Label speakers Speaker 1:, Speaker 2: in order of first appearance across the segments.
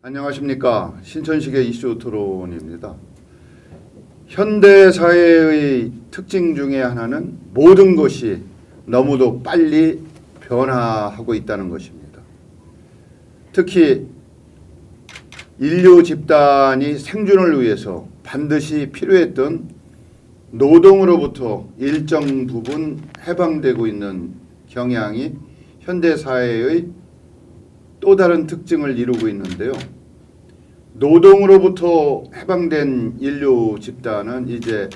Speaker 1: 안녕하십니까. 신천식의 이슈 토론입니다. 현대 사회의 특징 중에 하나는 모든 것이 너무도 빨리 변화하고 있다는 것입니다. 특히 인류 집단이 생존을 위해서 반드시 필요했던 노동으로부터 일정 부분 해방되고 있는 경향이 현대 사회의 또 다른 특징을 이루고 있는데요. 노동으로부터 해방된 인류 집단은 이제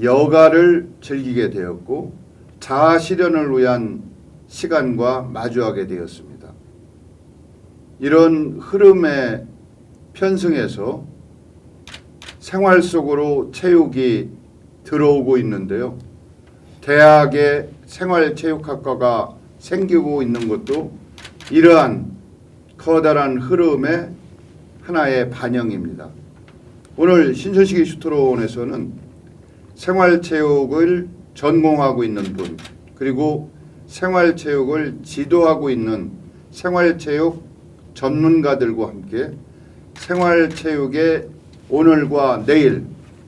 Speaker 1: 여가를 즐기게 되었고 자아실현을 위한 시간과 마주하게 되었습니다. 이런 흐름에 편승해서 생활 속으로 체육이 들어오고 있는데요. 대학에 생활체육학과가 생기고 있는 것도 이러한 커다란 흐름의 하나의 반영입니다. 오늘 신천식 이슈 토론에서는 생활체육을 전공하고 있는 분, 그리고 생활체육을 지도하고 있는 생활체육 전문가들과 함께 생활체육의 오늘과 내일,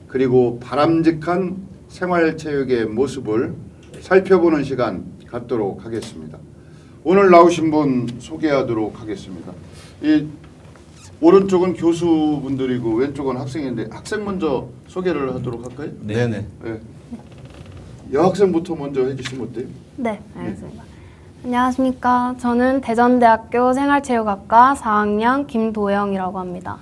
Speaker 1: 그리고 바람직한 생활체육의 모습을 살펴보는 시간 갖도록 하겠습니다. 오늘 나오신 분 소개하도록 하겠습니다. 이 오른쪽은 교수분들이고 왼쪽은 학생인데 학생 먼저 소개를 하도록 할까요?
Speaker 2: 네네.
Speaker 1: 네. 여학생부터 먼저 해주시면 어때요?
Speaker 3: 네, 알겠습니다. 안녕하십니까. 저는 대전대학교 생활체육학과 4학년 김도영이라고 합니다.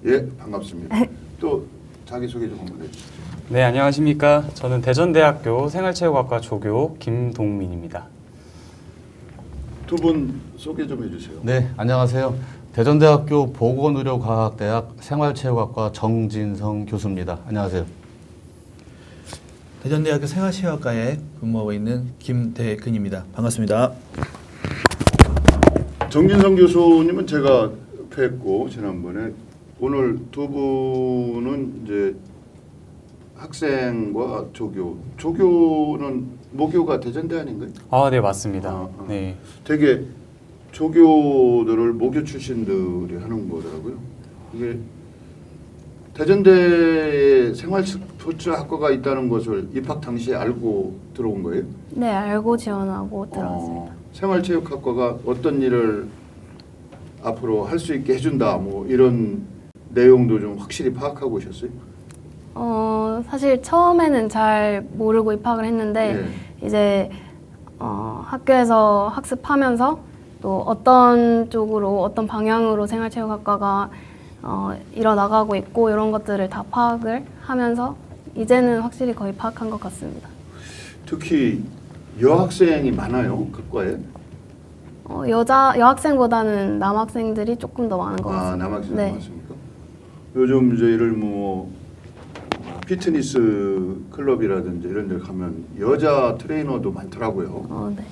Speaker 1: 예, 반갑습니다. 또 자기소개 좀 한번 해주시죠.
Speaker 2: 네, 안녕하십니까. 저는 대전대학교 생활체육학과 조교 김동민입니다.
Speaker 1: 두 분 소개 좀 해주세요.
Speaker 4: 네, 안녕하세요. 대전대학교 보건의료과학대학 생활체육학과 정진성 교수입니다. 안녕하세요.
Speaker 5: 대전대학교 생활체육학과에 근무하고 있는 김대근입니다. 반갑습니다.
Speaker 1: 정진성 교수님은 제가 뵀고 지난번에 오늘 두 분은 이제 학생과 조교는 모교가 대전대 아닌가요?
Speaker 2: 아, 네, 맞습니다.
Speaker 1: 아.
Speaker 2: 네.
Speaker 1: 되게 조교들을 모교 출신들이 하는 거더라고요. 이게 대전대에 생활스포츠학과가 있다는 것을 입학 당시에 알고 들어온 거예요?
Speaker 3: 네, 알고 지원하고 들어왔습니다.
Speaker 1: 생활체육학과가 어떤 일을 앞으로 할 수 있게 해준다, 뭐 이런 내용도 좀 확실히 파악하고 오셨어요?
Speaker 3: 사실 처음에는 잘 모르고 입학을 했는데 이제 학교에서 학습하면서 또 어떤 쪽으로 어떤 방향으로 생활체육학과가 일어나가고 있고 이런 것들을 다 파악을 하면서 이제는 확실히 거의 파악한 것 같습니다.
Speaker 1: 특히 여학생이 많아요, 학과에?
Speaker 3: 여학생보다는 남학생들이 조금 더 많은 것 같습니다.
Speaker 1: 남학생
Speaker 3: 네.
Speaker 1: 많습니까? 요즘 저희를 뭐 피트니스 클럽이라든지 이런 데 가면 여자 트레이너도 많더라고요.
Speaker 3: 네.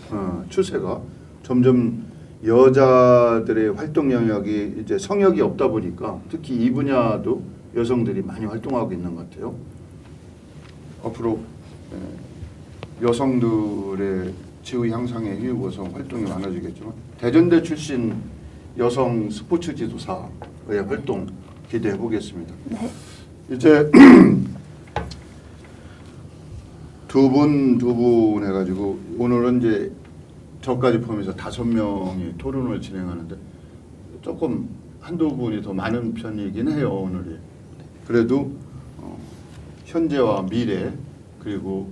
Speaker 1: 추세가 점점 여자들의 활동 영역이 이제 성역이 없다 보니까 특히 이 분야도 여성들이 많이 활동하고 있는 것 같아요. 앞으로 여성들의 지위 향상에 힘입어서 활동이 많아지겠지만 대전대 출신 여성 스포츠 지도사의 활동 기대해 보겠습니다.
Speaker 3: 네.
Speaker 1: 이제 두 분 해가지고 오늘은 이제 저까지 포함해서 5명이 토론을 진행하는데 조금 한두 분이 더 많은 편이긴 해요, 오늘이. 그래도 현재와 미래 그리고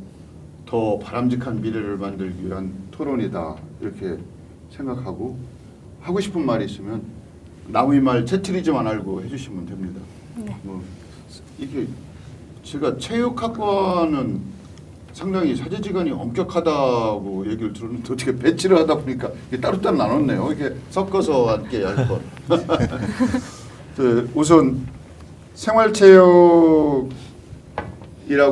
Speaker 1: 더 바람직한 미래를 만들기 위한 토론이다 이렇게 생각하고 하고 싶은 말이 있으면 남의 말 채트리지만 알고 해주시면 됩니다.
Speaker 3: 네.
Speaker 1: 뭐 이게 제가 체육학과는 상당히 사제지간이 엄격하다고 얘기를 들었는데 어떻게 배치를 하다 보니까 이게 따로따로 나눴네요. 이렇게 섞어서 함께 할 것. 우선 생활체육이라고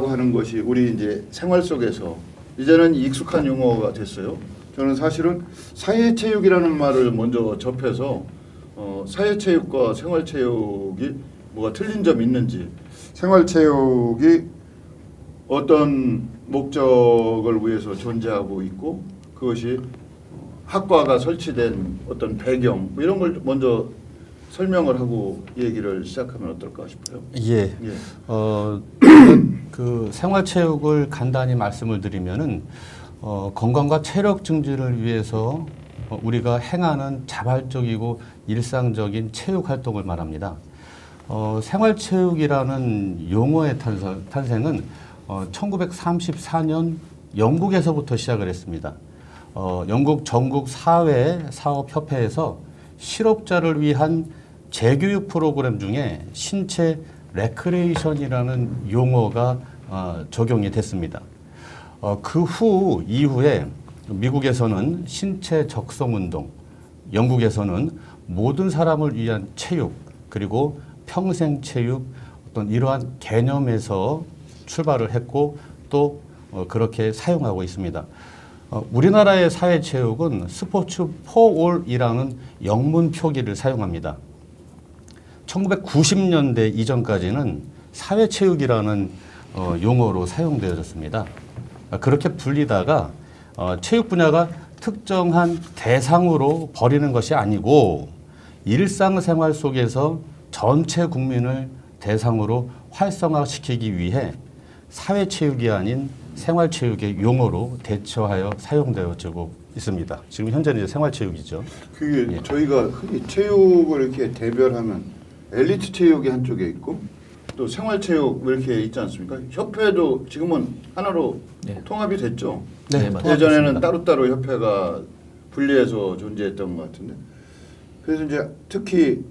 Speaker 1: 하는 것이 우리 이제 생활 속에서 이제는 익숙한 용어가 됐어요. 저는 사실은 사회체육이라는 말을 먼저 접해서 사회체육과 생활체육이 뭐가 틀린 점이 있는지, 생활체육이 어떤 목적을 위해서 존재하고 있고 그것이 학과가 설치된 어떤 배경 뭐 이런 걸 먼저 설명을 하고 얘기를 시작하면 어떨까 싶어요.
Speaker 4: 예.
Speaker 1: 예.
Speaker 4: 그 생활체육을 간단히 말씀을 드리면은 건강과 체력 증진을 위해서 우리가 행하는 자발적이고 일상적인 체육 활동을 말합니다. 생활체육이라는 용어의 탄생은 1934년 영국에서부터 시작을 했습니다. 영국 전국 사회 사업협회에서 실업자를 위한 재교육 프로그램 중에 신체 레크레이션이라는 용어가 적용이 됐습니다. 그 이후에 미국에서는 신체 적성 운동, 영국에서는 모든 사람을 위한 체육, 그리고 평생 체육, 어떤 이러한 개념에서 출발을 했고 또 그렇게 사용하고 있습니다. 우리나라의 사회체육은 스포츠 포올이라는 영문 표기를 사용합니다. 1990년대 이전까지는 사회체육이라는 용어로 사용되어졌습니다. 그렇게 불리다가 체육 분야가 특정한 대상으로 버리는 것이 아니고 일상생활 속에서 전체 국민을 대상으로 활성화시키기 위해 사회체육이 아닌 생활체육의 용어로 대처하여 사용되어지고 있습니다. 지금 현재는 이제 생활체육이죠.
Speaker 1: 그게
Speaker 4: 예.
Speaker 1: 저희가 흔히 체육을 이렇게 대별하면 엘리트 체육이 한쪽에 있고 또 생활체육 이렇게 있지 않습니까? 협회도 지금은 하나로
Speaker 5: 네.
Speaker 1: 통합이 됐죠.
Speaker 5: 네, 맞습니다.
Speaker 1: 예전에는 따로따로 협회가 분리해서 존재했던 것 같은데 그래서 이제 특히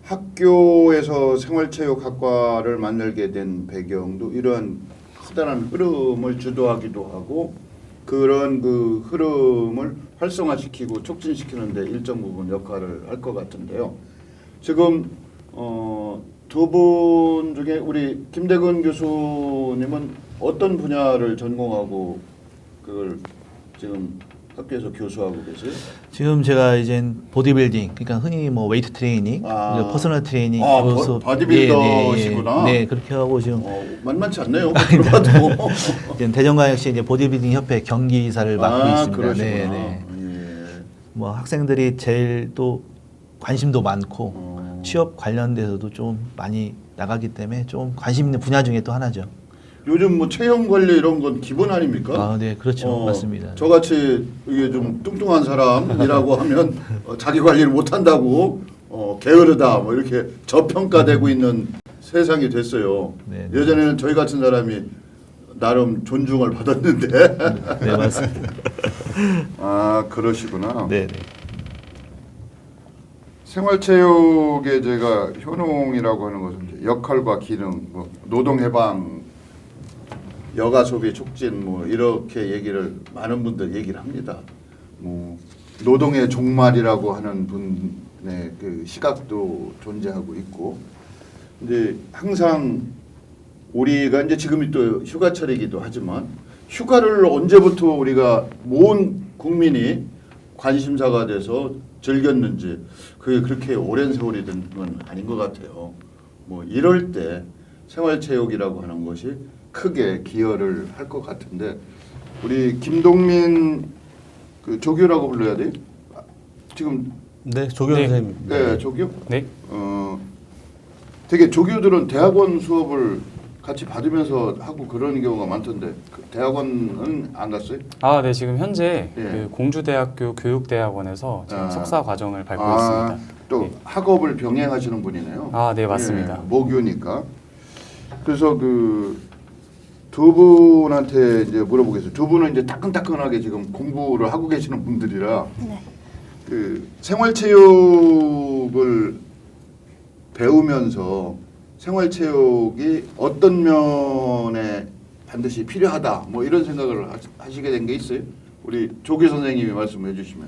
Speaker 1: 학교에서 생활체육학과를 만들게 된 배경도 이러한 커다란 흐름을 주도하기도 하고 그런 그 흐름을 활성화시키고 촉진시키는 데 일정 부분 역할을 할 것 같은데요. 지금 두 분 중에 우리 김대근 교수님은 어떤 분야를 전공하고 그걸 지금 학교에서 교수하고 계세요?
Speaker 5: 지금 제가 이제 보디빌딩, 그러니까 흔히 뭐 웨이트 트레이닝, 퍼스널 트레이닝,
Speaker 1: 바디빌더시구나.
Speaker 5: 네, 그렇게 하고 지금
Speaker 1: 만만치 않네요. 들어봐도.
Speaker 5: 이제 대전광역시 이제 보디빌딩 협회 경기이사를 맡고 있습니다.
Speaker 1: 그러시구나.
Speaker 5: 네, 네.
Speaker 1: 예.
Speaker 5: 뭐 학생들이 제일 또 관심도 많고 취업 관련돼서도 좀 많이 나가기 때문에 좀 관심 있는 분야 중에 또 하나죠.
Speaker 1: 요즘 뭐 체형 관리 이런 건 기본 아닙니까?
Speaker 5: 아, 네, 그렇죠, 맞습니다.
Speaker 1: 저같이 이게 좀 뚱뚱한 사람이라고 하면 자기 관리를 못 한다고 게으르다 뭐 이렇게 저평가되고 있는 세상이 됐어요.
Speaker 5: 네, 네.
Speaker 1: 예전에는 저희 같은 사람이 나름 존중을 받았는데.
Speaker 5: 네, 맞습니다.
Speaker 1: 아 그러시구나.
Speaker 5: 네, 네.
Speaker 1: 생활체육에 제가 효능이라고 하는 것은 이제 역할과 기능, 뭐 노동 해방, 여가 소비 촉진 뭐 이렇게 얘기를 많은 분들 얘기를 합니다. 뭐 노동의 종말이라고 하는 분의 그 시각도 존재하고 있고, 근데 항상 우리가 이제 지금이 또 휴가철이기도 하지만 휴가를 언제부터 우리가 모든 국민이 관심사가 돼서 즐겼는지 그게 그렇게 오랜 세월이 된 건 아닌 것 같아요. 뭐 이럴 때 생활체육이라고 하는 것이 크게 기여를 할 것 같은데 우리 김동민 그 조교라고 불러야 돼? 지금
Speaker 4: 네, 조교
Speaker 2: 네.
Speaker 4: 선생님.
Speaker 1: 네, 조교?
Speaker 2: 네.
Speaker 1: 되게 조교들은 대학원 수업을 같이 받으면서 하고 그러는 경우가 많던데 그 대학원은 안 갔어요?
Speaker 2: 아, 네. 지금 현재
Speaker 1: 예.
Speaker 2: 그 공주대학교 교육대학원에서 지금
Speaker 1: 아.
Speaker 2: 석사 과정을 밟고 있습니다.
Speaker 1: 또
Speaker 2: 예.
Speaker 1: 학업을 병행하시는 분이네요.
Speaker 2: 아, 네, 맞습니다.
Speaker 1: 예, 모교니까. 그래서 그 두 분한테 이제 물어보겠어요. 두 분은 이제 따끈따끈하게 지금 공부를 하고 계시는 분들이라
Speaker 3: 네.
Speaker 1: 그 생활체육을 배우면서 생활체육이 어떤 면에 반드시 필요하다 뭐 이런 생각을 하시게 된 게 있어요? 우리 조교 선생님이 말씀해 주시면.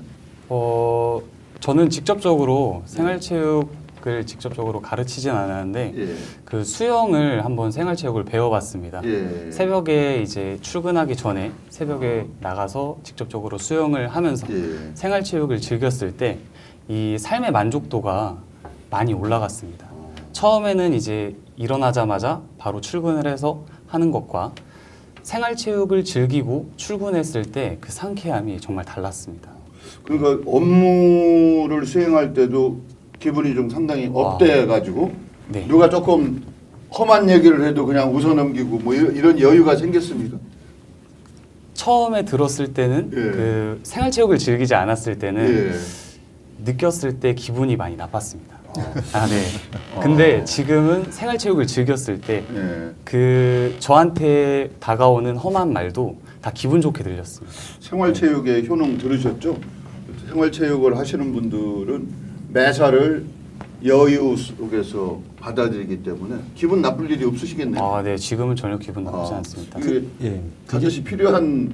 Speaker 2: 저는 직접적으로 생활체육을 직접적으로 가르치진 않았는데
Speaker 1: 예.
Speaker 2: 그 수영을 한번 생활체육을 배워봤습니다.
Speaker 1: 예.
Speaker 2: 새벽에 이제 출근하기 전에 새벽에 나가서 직접적으로 수영을 하면서
Speaker 1: 예.
Speaker 2: 생활체육을 즐겼을 때 이 삶의 만족도가 많이 올라갔습니다. 처음에는 이제 일어나자마자 바로 출근을 해서 하는 것과 생활체육을 즐기고 출근했을 때 그 상쾌함이 정말 달랐습니다.
Speaker 1: 그러니까 업무를 수행할 때도 기분이 좀 상당히 업돼가지고
Speaker 2: 네.
Speaker 1: 누가 조금 험한 얘기를 해도 그냥 웃어넘기고 뭐 이런 여유가 생겼습니까?
Speaker 2: 처음에 들었을 때는
Speaker 1: 예.
Speaker 2: 그 생활체육을 즐기지 않았을 때는
Speaker 1: 예.
Speaker 2: 느꼈을 때 기분이 많이 나빴습니다. 아, 네. 근데 지금은 생활체육을 즐겼을 때
Speaker 1: 예.
Speaker 2: 그 저한테 다가오는 험한 말도 다 기분 좋게 들렸습니다.
Speaker 1: 생활체육의 효능 들으셨죠? 생활체육을 하시는 분들은 매사를 여유 속에서 받아들이기 때문에 기분 나쁠 일이 없으시겠네요.
Speaker 2: 아, 네. 지금은 전혀 기분 나쁘지
Speaker 1: 아,
Speaker 2: 않습니다.
Speaker 1: 이게
Speaker 4: 예.
Speaker 1: 반드시 필요한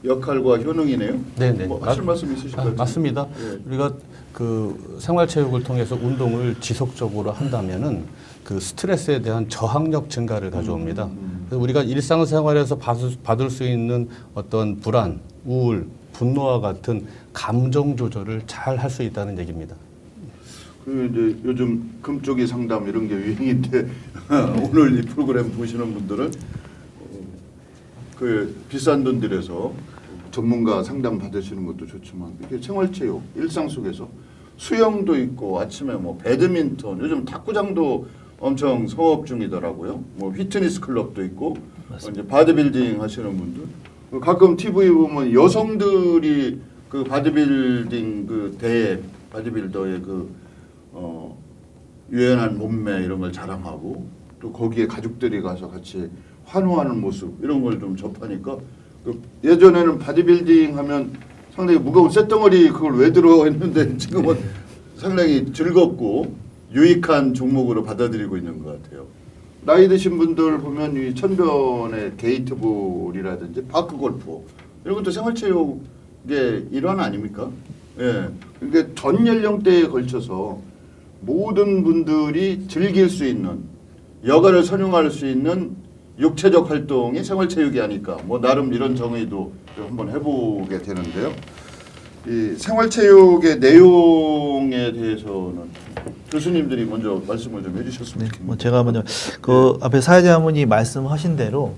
Speaker 1: 역할과 효능이네요.
Speaker 4: 네네.
Speaker 1: 뭐 하실 말씀 있으실 것 같아요.
Speaker 4: 맞습니다.
Speaker 1: 예.
Speaker 4: 우리가 그 생활체육을 통해서 운동을 지속적으로 한다면은 그 스트레스에 대한 저항력 증가를 가져옵니다. 그래서 우리가 일상생활에서 받을 수 있는 어떤 불안, 우울, 분노와 같은 감정 조절을 잘 할 수 있다는 얘기입니다.
Speaker 1: 그 이제 요즘 금쪽이 상담 이런 게 유행인데 오늘 이 프로그램 보시는 분들은 그 비싼 돈 들여서 전문가 상담 받으시는 것도 좋지만 이렇게 생활체육 일상 속에서 수영도 있고 아침에 뭐 배드민턴 요즘 탁구장도 엄청 성업 중이더라고요. 뭐 피트니스 클럽도 있고 이제 바디빌딩 하시는 분들 가끔 TV 보면 여성들이 그 바디빌딩 그 대회 바디빌더의 그 유연한 몸매 이런 걸 자랑하고 또 거기에 가족들이 가서 같이 환호하는 모습 이런 걸 좀 접하니까 그 예전에는 바디빌딩 하면 상당히 무거운 쇳덩어리 그걸 왜 들어 했는데 지금은 상당히 즐겁고 유익한 종목으로 받아들이고 있는 것 같아요. 나이 드신 분들 보면 이 천변의 게이트볼이라든지 파크 골프 이런 것도 생활체육의 일환 아닙니까? 예. 그러니까 전 연령대에 걸쳐서 모든 분들이 즐길 수 있는 여가를 선용할 수 있는 육체적 활동이 생활체육이 아닐까. 뭐 나름 이런 정의도 좀 한번 해보게 되는데요. 이 생활체육의 내용에 대해서는 교수님들이 먼저 말씀을 좀 해주셨으면 좋겠습니다.
Speaker 5: 뭐 제가 먼저 그 앞에 사회자분이 말씀하신 대로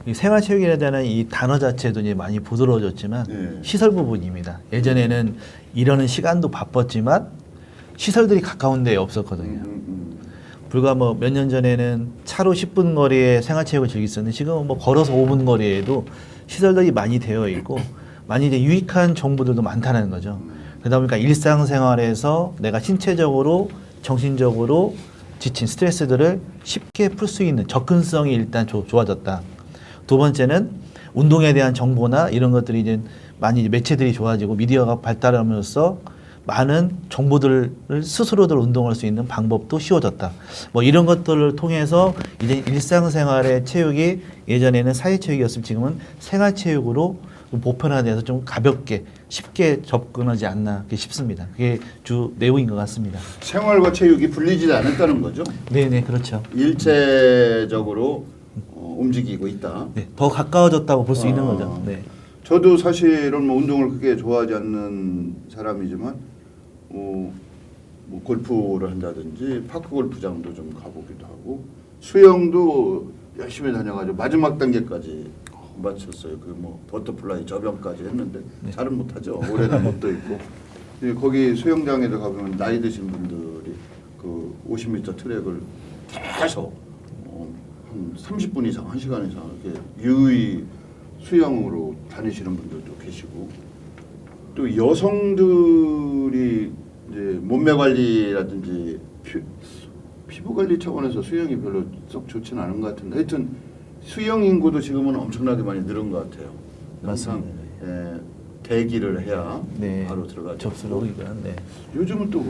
Speaker 5: 이 생활체육이라는 이 단어 자체도 이제 많이 부드러워졌지만
Speaker 1: 네.
Speaker 5: 시설 부분입니다. 예전에는 이러는 시간도 바빴지만 시설들이 가까운 데에 없었거든요. 불과 뭐 몇 년 전에는 차로 10분 거리에 생활체육을 즐겼었는데 지금은 뭐 걸어서 5분 거리에도 시설들이 많이 되어 있고 많이 이제 유익한 정보들도 많다는 거죠. 그러다 보니까 일상생활에서 내가 신체적으로 정신적으로 지친 스트레스들을 쉽게 풀 수 있는 접근성이 일단 좋아졌다. 두 번째는 운동에 대한 정보나 이런 것들이 이제 많이 이제 매체들이 좋아지고 미디어가 발달함으로써 많은 정보들을 스스로들 운동할 수 있는 방법도 쉬워졌다. 뭐 이런 것들을 통해서 이제 일상생활의 체육이 예전에는 사회체육이었으면 지금은 생활체육으로 보편화돼서 좀 가볍게 쉽게 접근하지 않나 싶습니다. 그게 주 내용인 것 같습니다.
Speaker 1: 생활과 체육이 분리되지 않았다는 거죠?
Speaker 5: 네네 그렇죠.
Speaker 1: 일체적으로 움직이고 있다.
Speaker 5: 네, 더 가까워졌다고 볼 수 있는 거죠. 네.
Speaker 1: 저도 사실은 뭐 운동을 크게 좋아하지 않는 사람이지만 뭐 골프를 한다든지 파크 골프장도 좀 가보기도 하고 수영도 열심히 다녀가지고 마지막 단계까지 마쳤어요. 그 뭐 버터플라이 저변까지 했는데 잘은 못하죠. 올해는 못도 있고 거기 수영장에도 가보면 나이 드신 분들이 그 50m 트랙을 계속 한 30분 이상, 1시간 이상 이렇게 유의 수영으로 다니시는 분들도 계시고 또 여성들이 이제 몸매 관리라든지 피부 관리 차원에서 수영이 별로 썩 좋지는 않은 것 같은데 하여튼 수영 인구도 지금은 엄청나게 많이 늘은 것 같아요. 항상 대기를 해야
Speaker 5: 네.
Speaker 1: 바로 들어가죠.
Speaker 5: 접수를 하기가 네.
Speaker 1: 요즘은 또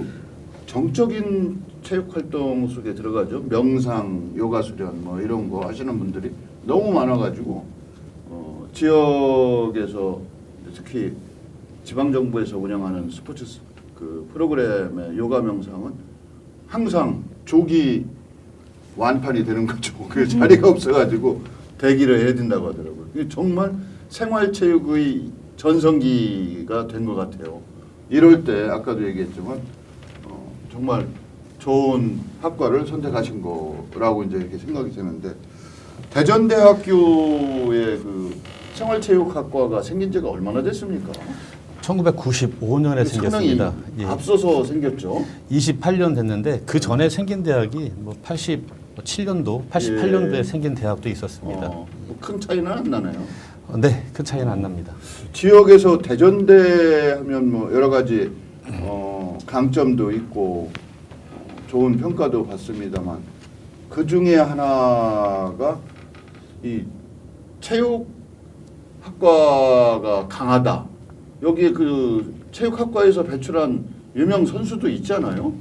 Speaker 1: 정적인 체육 활동 속에 들어가죠. 명상, 요가 수련 뭐 이런 거 하시는 분들이 너무 많아가지고 지역에서 특히 지방 정부에서 운영하는 스포츠 그 프로그램의 요가 명상은 항상 조기 완판이 되는 거죠. 그 자리가 없어가지고 대기를 해야 된다고 하더라고요. 이게 정말 생활체육의 전성기가 된 것 같아요. 이럴 때 아까도 얘기했지만 정말 좋은 학과를 선택하신 거라고 이제 이렇게 생각이 드는데 대전대학교의 그 생활체육학과가 생긴 지가 얼마나 됐습니까?
Speaker 4: 1995년에 생겼습니다.
Speaker 1: 상당히 앞서서 생겼죠.
Speaker 4: 28년 됐는데 그 전에 생긴 대학이 뭐 87년도, 88년도에
Speaker 1: 예.
Speaker 4: 생긴 대학도 있었습니다.
Speaker 1: 큰 차이는 안 나네요.
Speaker 4: 네, 큰 차이는 안 납니다.
Speaker 1: 지역에서 대전대 하면 뭐 여러 가지 강점도 있고 좋은 평가도 받습니다만 그 중에 하나가 이 체육학과가 강하다. 여기 그 체육학과에서 배출한 유명 선수도 있잖아요.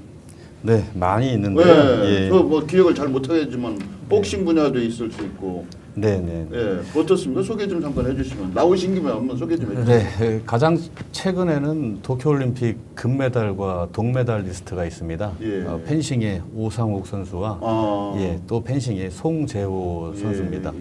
Speaker 4: 네, 많이 있는데.
Speaker 1: 네,
Speaker 4: 예.
Speaker 1: 뭐 기억을 잘 못하겠지만 복싱 분야도 있을 수 있고.
Speaker 4: 네, 네.
Speaker 1: 예, 어떻습니까? 소개 좀 잠깐 해주시면 나오신 김에 한번 소개 좀 해주세요.
Speaker 4: 네, 가장 최근에는 도쿄올림픽 금메달과 동메달리스트가 있습니다.
Speaker 1: 예.
Speaker 4: 펜싱의 오상욱 선수와 예, 또 펜싱의 송재호 선수입니다.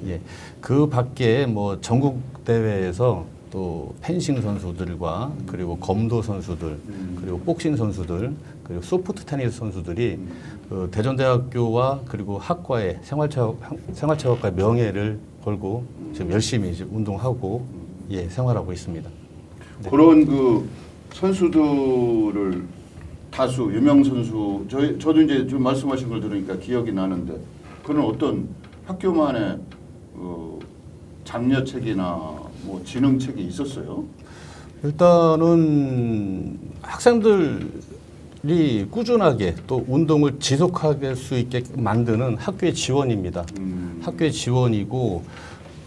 Speaker 4: 예, 그 밖에 뭐 전국 대회에서 또 펜싱 선수들과 그리고 검도 선수들 그리고 복싱 선수들 그리고 소프트 테니스 선수들이 그 대전대학교와 그리고 학과의 생활체육학과의 명예를 걸고 지금 열심히 이제 운동하고 예, 생활하고 있습니다. 네.
Speaker 1: 그런 그 선수들을 다수 유명 선수 저도 이제 지금 말씀하신 걸 들으니까 기억이 나는데 그런 어떤 학교만의 장려책이나 뭐 진흥책이 있었어요?
Speaker 4: 일단은 학생들이 꾸준하게 또 운동을 지속할 수 있게 만드는 학교의 지원입니다. 학교의 지원이고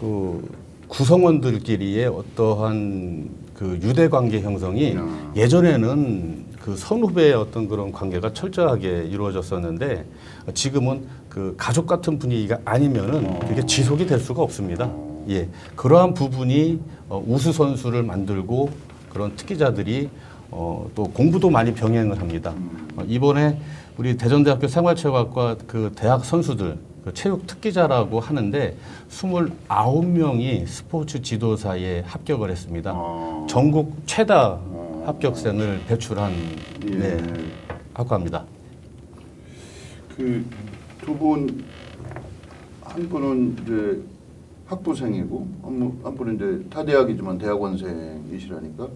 Speaker 4: 그 구성원들끼리의 어떠한 그 유대 관계 형성이 예전에는 그 선후배의 어떤 그런 관계가 철저하게 이루어졌었는데 지금은 그 가족 같은 분위기가 아니면은 그게 지속이 될 수가 없습니다. 예, 그러한 부분이 우수 선수를 만들고 그런 특기자들이 또 공부도 많이 병행을 합니다. 이번에 우리 대전대학교 생활체육학과 그 대학 선수들 그 체육 특기자라고 하는데 29명이 스포츠 지도사에 합격을 했습니다. 전국 최다 합격생을 배출한 네, 학과입니다.
Speaker 1: 그 두 분 한 분은 이제 학부생이고 한 분은 이제 타대학이지만 대학원생이시라니까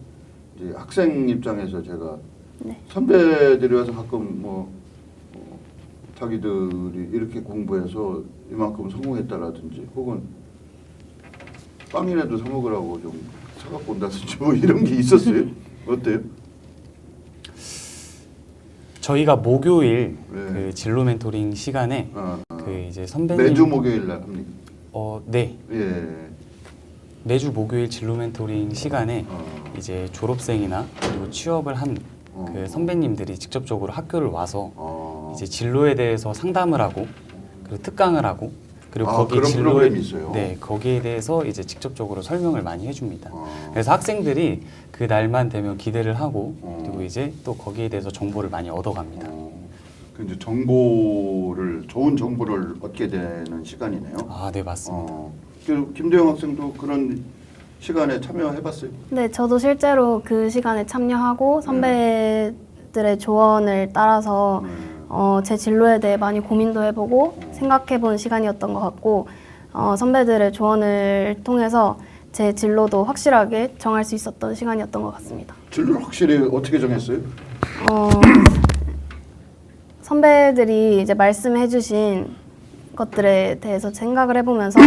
Speaker 1: 이제 학생 입장에서 제가
Speaker 3: 네.
Speaker 1: 선배들이 와서 가끔 뭐 자기들이 이렇게 공부해서 이만큼 성공했다라든지 혹은 빵이라도 사 먹으라고 좀 사갖고 온다든지 뭐 이런 게 있었어요? 어때요?
Speaker 2: 저희가 목요일
Speaker 1: 네.
Speaker 2: 그 진로 멘토링 시간에 그 이제 선배님
Speaker 1: 매주 목요일 날 합니까?
Speaker 2: 네.
Speaker 1: 예.
Speaker 2: 매주 목요일 진로 멘토링 시간에 이제 졸업생이나 그리고 취업을 한 그 선배님들이 직접적으로 학교를 와서 이제 진로에 대해서 상담을 하고 그리고 특강을 하고 그리고 거기
Speaker 1: 그런
Speaker 2: 진로에
Speaker 1: 프로그램이 있어요?
Speaker 2: 네, 거기에 대해서 이제 직접적으로 설명을 많이 해줍니다. 그래서 학생들이 그 날만 되면 기대를 하고 그리고 이제 또 거기에 대해서 정보를 많이 얻어갑니다.
Speaker 1: 그 이제 좋은 정보를 얻게 되는 시간이네요.
Speaker 2: 네, 맞습니다.
Speaker 1: 그 김대영 학생도 그런 시간에 참여해봤어요?
Speaker 3: 네, 저도 실제로 그 시간에 참여하고 선배들의 조언을 따라서 제 진로에 대해 많이 고민도 해보고 생각해본 시간이었던 것 같고 선배들의 조언을 통해서 제 진로도 확실하게 정할 수 있었던 시간이었던 것 같습니다.
Speaker 1: 진로를 확실히 어떻게 정했어요?
Speaker 3: 선배들이 이제 말씀해주신 것들에 대해서 생각을 해보면서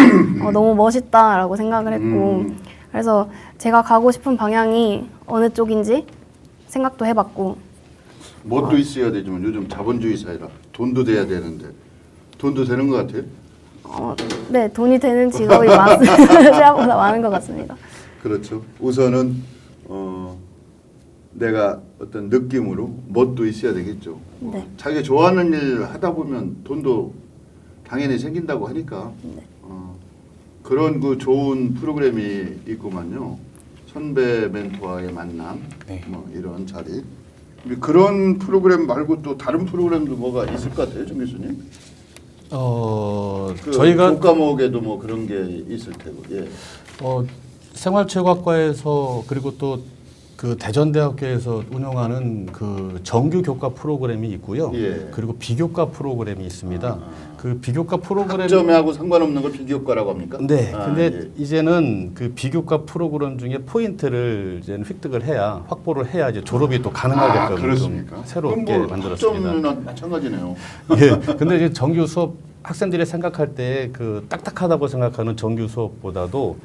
Speaker 3: 너무 멋있다라고 생각을 했고 그래서 제가 가고 싶은 방향이 어느 쪽인지 생각도 해봤고
Speaker 1: 뭣도 있어야 되지만 요즘 자본주의 사회라 돈도 돼야 되는데 돈도 되는 것 같아요?
Speaker 3: 네, 돈이 되는 직업이 생각보다 많은 것 같습니다.
Speaker 1: 그렇죠. 우선은 내가 어떤 느낌으로 뭣도 있어야 되겠죠.
Speaker 3: 네.
Speaker 1: 자기가 좋아하는 일 하다 보면 돈도 당연히 생긴다고 하니까 그런 그 좋은 프로그램이 있구만요. 선배 멘토와의 만남,
Speaker 2: 네.
Speaker 1: 뭐 이런 자리. 그런 프로그램 말고 또 다른 프로그램도 뭐가 있을 것 같아요, 정 교수님? 그
Speaker 4: 저희가
Speaker 1: 교과목에도 뭐 그런 게 있을 테고, 예.
Speaker 4: 생활체육학과에서 그리고 또 그 대전대학교에서 운영하는 그 정규 교과 프로그램이 있고요.
Speaker 1: 예.
Speaker 4: 그리고 비교과 프로그램이 있습니다. 그 비교과 프로그램
Speaker 1: 학점하고 상관없는 걸 비교과라고 합니까?
Speaker 4: 네.
Speaker 1: 아,
Speaker 4: 근데
Speaker 1: 예.
Speaker 4: 이제는 그 비교과 프로그램 중에 포인트를 이제는 획득을 해야 확보를 해야 이제 졸업이 또 가능하게끔 좀
Speaker 1: 그렇습니까?
Speaker 4: 새롭게
Speaker 1: 그럼 뭐
Speaker 4: 만들었습니다.
Speaker 1: 학점은 마찬가지네요.
Speaker 4: 예. 근데 이제 정규 수업 학생들이 생각할 때 그 딱딱하다고 생각하는 정규 수업보다도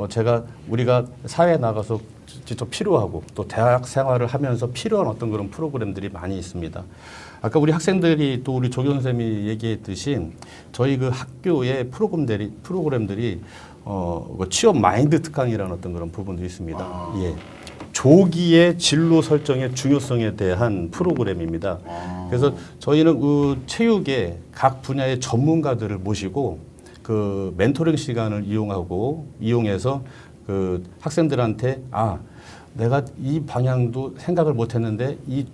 Speaker 4: 제가 우리가 사회에 나가서 직접 필요하고 또 대학 생활을 하면서 필요한 어떤 그런 프로그램들이 많이 있습니다. 아까 우리 학생들이 또 우리 조 교수님이 얘기했듯이 저희 그 학교의 프로그램들이 그 취업 마인드 특강이라는 어떤 그런 부분도 있습니다. 예. 조기의 진로 설정의 중요성에 대한 프로그램입니다. 그래서 저희는 그 체육의 각 분야의 전문가들을 모시고 그 멘토링 시간을 이용해서 그 학생들한테 내가 이 방향도 생각을 못했는데 이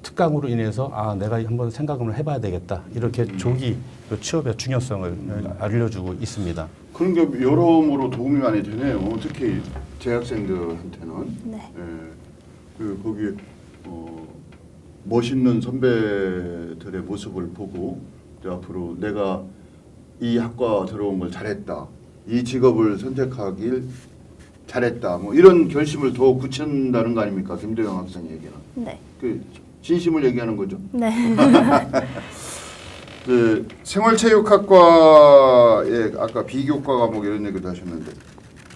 Speaker 4: 특강으로 인해서 내가 한번 생각을 해봐야 되겠다 이렇게 조기 그 취업의 중요성을 알려주고 있습니다.
Speaker 1: 그런 게 여러모로 도움이 많이 되네요. 특히 재학생들한테는.
Speaker 3: 네.
Speaker 1: 예. 그 거기 멋있는 선배들의 모습을 보고 이제 앞으로 내가 이 학과 들어온 걸 잘했다, 이 직업을 선택하길 잘했다, 뭐 이런 결심을 더 굳힌다는 거 아닙니까, 김도영 학생 얘기는?
Speaker 3: 네.
Speaker 1: 그 진심을 얘기하는 거죠.
Speaker 3: 네.
Speaker 1: 그 생활체육학과의 아까 비교과 과목 이런 얘기도 하셨는데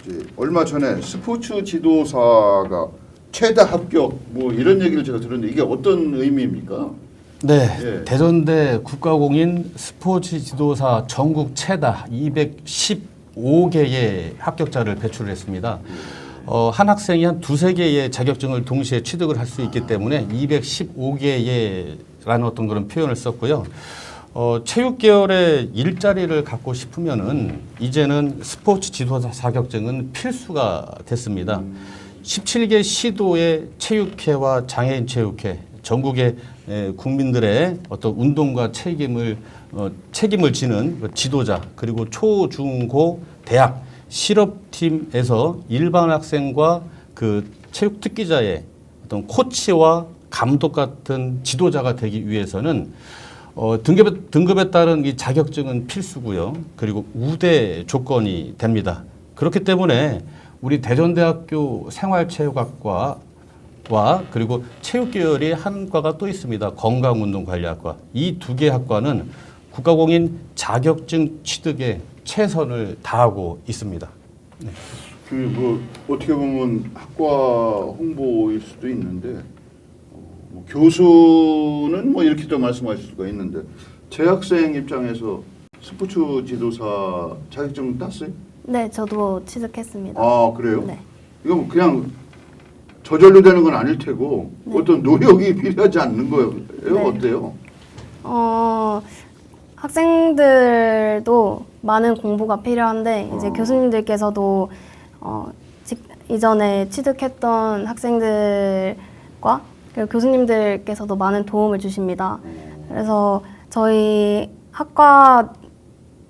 Speaker 1: 이제 얼마 전에 스포츠 지도사가 최다 합격 뭐 이런 얘기를 제가 들었는데 이게 어떤 의미입니까?
Speaker 4: 네,
Speaker 1: 예.
Speaker 4: 대전대 국가공인 스포츠 지도사 전국 최다 215개의 합격자를 배출했습니다. 한 학생이 한 두세 개의 자격증을 동시에 취득을 할 수 있기 때문에 215개의라는 어떤 그런 표현을 썼고요. 체육 계열의 일자리를 갖고 싶으면은 이제는 스포츠 지도사 자격증은 필수가 됐습니다. 17개 시도의 체육회와 장애인 체육회, 전국의 국민들의 어떤 운동과 책임을 지는 그 지도자, 그리고 초, 중, 고, 대학 실업팀에서 일반 학생과 그 체육 특기자의 어떤 코치와 감독 같은 지도자가 되기 위해서는 등급에 따른 이 자격증은 필수고요. 그리고 우대 조건이 됩니다. 그렇기 때문에 우리 대전대학교 생활체육학과와 그리고 체육계열이 한 과가 또 있습니다. 건강운동관리학과. 이 두 개 학과는 국가공인 자격증 취득에 최선을 다하고 있습니다. 네.
Speaker 1: 그 뭐 어떻게 보면 학과 홍보일 수도 있는데 뭐 교수는 뭐 이렇게도 말씀하실 수가 있는데 재학생 입장에서 스포츠 지도사 자격증 땄어요?
Speaker 3: 네, 저도 취득했습니다.
Speaker 1: 아 그래요?
Speaker 3: 네.
Speaker 1: 이거 뭐 그냥 저절로 되는 건 아닐 테고
Speaker 3: 네.
Speaker 1: 어떤 노력이 필요하지 않는 거예요?
Speaker 3: 네.
Speaker 1: 어때요?
Speaker 3: 학생들도 많은 공부가 필요한데 이제 교수님들께서도 이전에 취득했던 학생들과 그리고 교수님들께서도 많은 도움을 주십니다. 그래서 저희 학과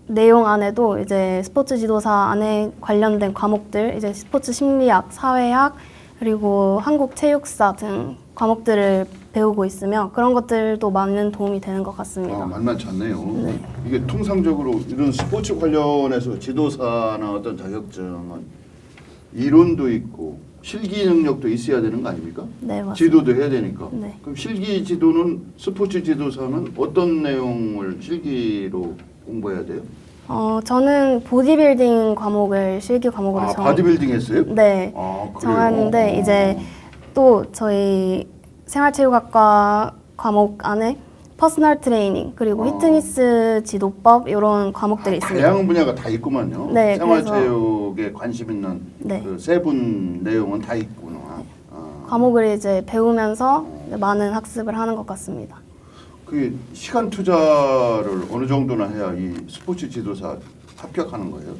Speaker 3: 내용 안에도 이제 스포츠 지도사 안에 관련된 과목들, 이제 스포츠 심리학, 사회학, 그리고 한국 체육사 등 과목들을 배우고 있으며 그런 것들도 많은 도움이 되는 것 같습니다.
Speaker 1: 만만치 않네요.
Speaker 3: 네.
Speaker 1: 이게 통상적으로 이런 스포츠 관련해서 지도사나 어떤 자격증은 이론도 있고 실기 능력도 있어야 되는 거 아닙니까?
Speaker 3: 네, 맞습니다.
Speaker 1: 지도도 해야 되니까.
Speaker 3: 네.
Speaker 1: 그럼 실기 지도는 스포츠 지도사는 어떤 내용을 실기로 공부해야 돼요?
Speaker 3: 저는 보디빌딩 과목을 실기 과목으로
Speaker 1: 바디빌딩 했어요?
Speaker 3: 네,
Speaker 1: 그래요?
Speaker 3: 정하는데 이제 또 저희 생활체육학과 과목 안에 퍼스널 트레이닝 그리고 피트니스 지도법 이런 과목들이 있습니다.
Speaker 1: 다양한 분야가 다 있구만요.
Speaker 3: 네,
Speaker 1: 생활체육에 관심 있는
Speaker 3: 네.
Speaker 1: 그 세분 내용은 다 있구나.
Speaker 3: 과목을 이제 배우면서 많은 학습을 하는 것 같습니다.
Speaker 1: 그 시간 투자를 어느 정도나 해야 이 스포츠 지도사 합격하는 거예요?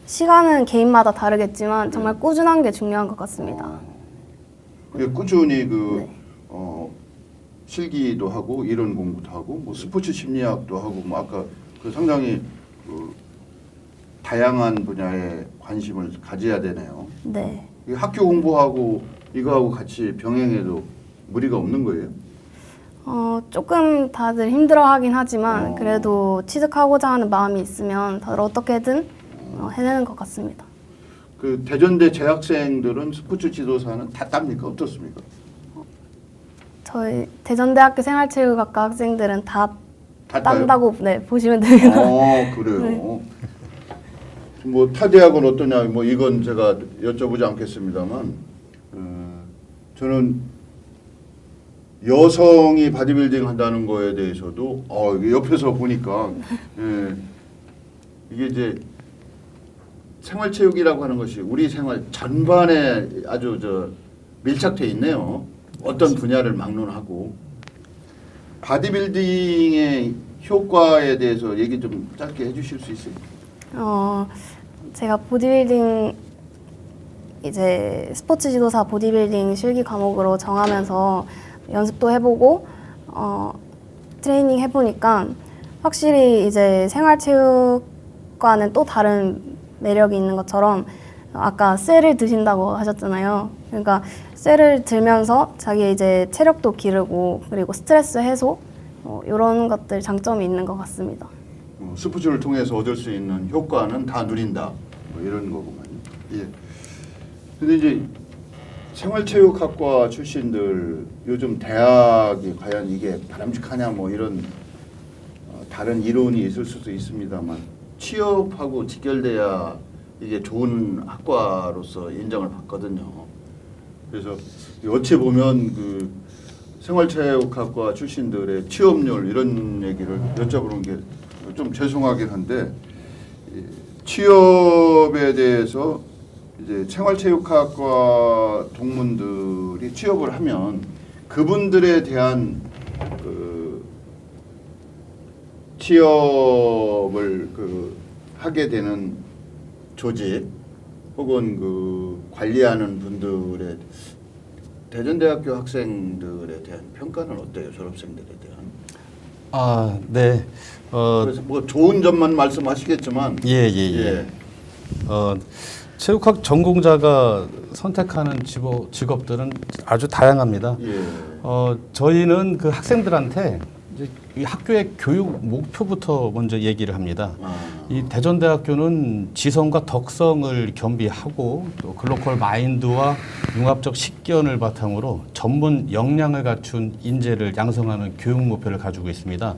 Speaker 3: 시간은 개인마다 다르겠지만 정말 꾸준한 게 중요한 것 같습니다.
Speaker 1: 그게 꾸준히
Speaker 3: 네.
Speaker 1: 실기도 하고 이론 공부도 하고 뭐 스포츠 심리학도 하고 뭐 아까 그 상당히 다양한 분야에 관심을 가져야 되네요.
Speaker 3: 네.
Speaker 1: 이 학교 공부하고 이거하고 같이 병행해도 무리가 없는 거예요?
Speaker 3: 조금 다들 힘들어하긴 하지만
Speaker 1: 어.
Speaker 3: 그래도 취득하고자 하는 마음이 있으면 다들 어떻게든 해내는 것 같습니다.
Speaker 1: 그 대전대 재학생들은 스포츠 지도사는 다 땁니까? 어떻습니까?
Speaker 3: 저희 대전대학교 생활체육학과 학생들은 다
Speaker 1: 다 따요?
Speaker 3: 딴다고 네, 보시면 됩니다.
Speaker 1: 그래요.
Speaker 3: 네.
Speaker 1: 뭐 타 대학은 어떠냐? 뭐 이건 제가 여쭤보지 않겠습니다만, 저는 여성이 바디빌딩 한다는 거에 대해서도 이게 옆에서 보니까 이게 이제 생활체육이라고 하는 것이 우리 생활 전반에 아주 밀착돼 있네요. 어떤 분야를 막론하고 바디빌딩의 효과에 대해서 얘기 좀 짧게 해주실 수 있어요?
Speaker 3: 제가 보디빌딩 이제 스포츠 지도사 보디빌딩 실기 과목으로 정하면서 연습도 해보고 트레이닝 해보니까 확실히 이제 생활체육과는 또 다른 매력이 있는 것처럼 아까 쇠를 드신다고 하셨잖아요. 그러니까 쇠를 들면서 자기 이제 체력도 기르고 그리고 스트레스 해소 이런 것들 장점이 있는 것 같습니다.
Speaker 1: 스포츠를 통해서 얻을 수 있는 효과는 다 누린다. 뭐 이런 거구만. 예. 근데 이제 생활체육학과 출신들 요즘 대학이 과연 이게 바람직하냐 뭐 이런 다른 이론이 있을 수도 있습니다만 취업하고 직결돼야 이게 좋은 학과로서 인정을 받거든요. 그래서 어찌 보면 그 생활체육학과 출신들의 취업률 이런 얘기를 여쭤보는 게 좀 죄송하긴 한데 취업에 대해서 이제 생활체육학과 동문들이 취업을 하면 그분들에 대한 그 취업을 하게 되는 조직 혹은 그 관리하는 분들의 대전대학교 학생들에 대한 평가는 어때요? 졸업생들에 대한?
Speaker 4: 네.
Speaker 1: 그래서 뭐 좋은 점만 말씀하시겠지만
Speaker 4: 예. 체육학 전공자가 선택하는 직업들은 아주 다양합니다.
Speaker 1: 예.
Speaker 4: 저희는 그 학생들한테 이제 이 학교의 교육 목표부터 먼저 얘기를 합니다. 이 대전대학교는 지성과 덕성을 겸비하고 또 글로컬 마인드와 융합적 식견을 바탕으로 전문 역량을 갖춘 인재를 양성하는 교육 목표를 가지고 있습니다.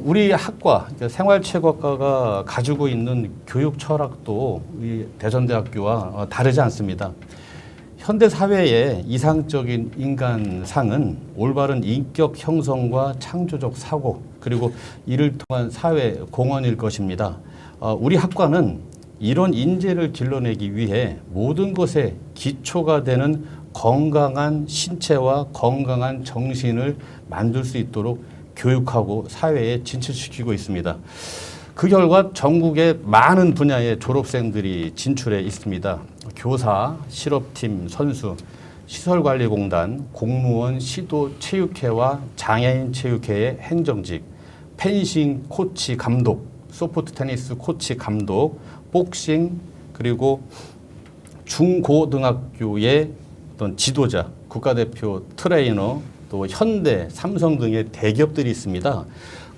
Speaker 4: 우리 학과, 그러니까 생활체육학과가 가지고 있는 교육 철학도 이 대전대학교와 다르지 않습니다. 현대 사회의 이상적인 인간상은 올바른 인격 형성과 창조적 사고, 그리고 이를 통한 사회 공헌일 것입니다. 우리 학과는 이런 인재를 길러내기 위해 모든 것의 기초가 되는 건강한 신체와 건강한 정신을 만들 수 있도록 교육하고 사회에 진출시키고 있습니다. 그 결과 전국의 많은 분야의 졸업생들이 진출해 있습니다. 교사, 실업팀, 선수, 시설관리공단, 공무원, 시도 체육회와 장애인 체육회의 행정직, 펜싱 코치 감독, 소프트 테니스 코치 감독, 복싱, 그리고 중고등학교의 어떤 지도자, 국가대표 트레이너, 또 현대, 삼성 등의 대기업들이 있습니다.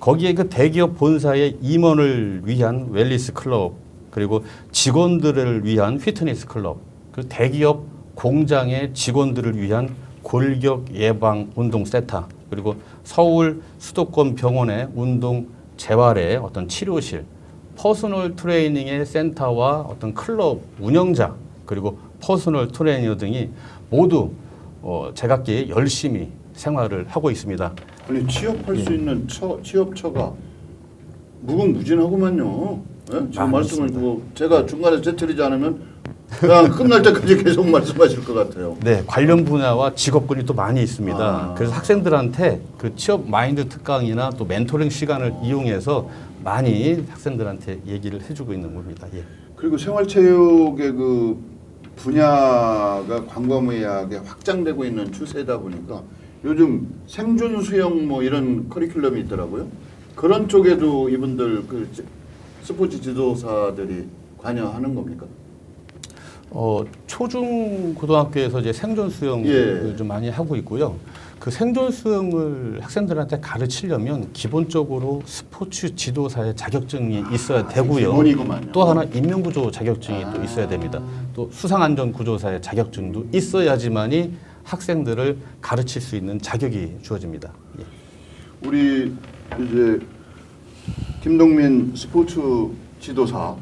Speaker 4: 거기에 그 대기업 본사의 임원을 위한 웰니스 클럽, 그리고 직원들을 위한 피트니스 클럽, 그리고 대기업 공장의 직원들을 위한 골격 예방 운동 센터, 그리고 서울 수도권 병원의 운동 재활의 어떤 치료실, 퍼스널 트레이닝의 센터와 어떤 클럽 운영자, 그리고 퍼스널 트레이너 등이 모두 제각기 열심히 생활을 하고 있습니다.
Speaker 1: 아니 취업할 수 있는 취업처가 무궁무진하구만요. 예? 제 말씀을 뭐 제가 중간에 째트리지 않으면 그냥 끝날 때까지 계속 말씀하실 것 같아요.
Speaker 4: 네, 관련 분야와 직업군이 또 많이 있습니다. 그래서 학생들한테 그 취업 마인드 특강이나 또 멘토링 시간을 이용해서 많이 학생들한테 얘기를 해주고 있는 겁니다. 예.
Speaker 1: 그리고 생활체육의 그 분야가 관광의학에 확장되고 있는 추세다 보니까 요즘 생존 수영 뭐 이런 커리큘럼이 있더라고요. 그런 쪽에도 이분들 그 스포츠 지도사들이 관여하는 겁니까?
Speaker 4: 초중 고등학교에서 이제 생존 수영을
Speaker 1: 예.
Speaker 4: 좀 많이 하고 있고요. 그 생존 수영을 학생들한테 가르치려면 기본적으로 스포츠 지도사의 자격증이 있어야 되고요.
Speaker 1: 기본이구만요.
Speaker 4: 또 하나 인명구조 자격증이 또 있어야 됩니다. 또 수상안전구조사의 자격증도 있어야지만이 학생들을 가르칠 수 있는 자격이 주어집니다. 예.
Speaker 1: 우리 이제 김동민 스포츠 지도사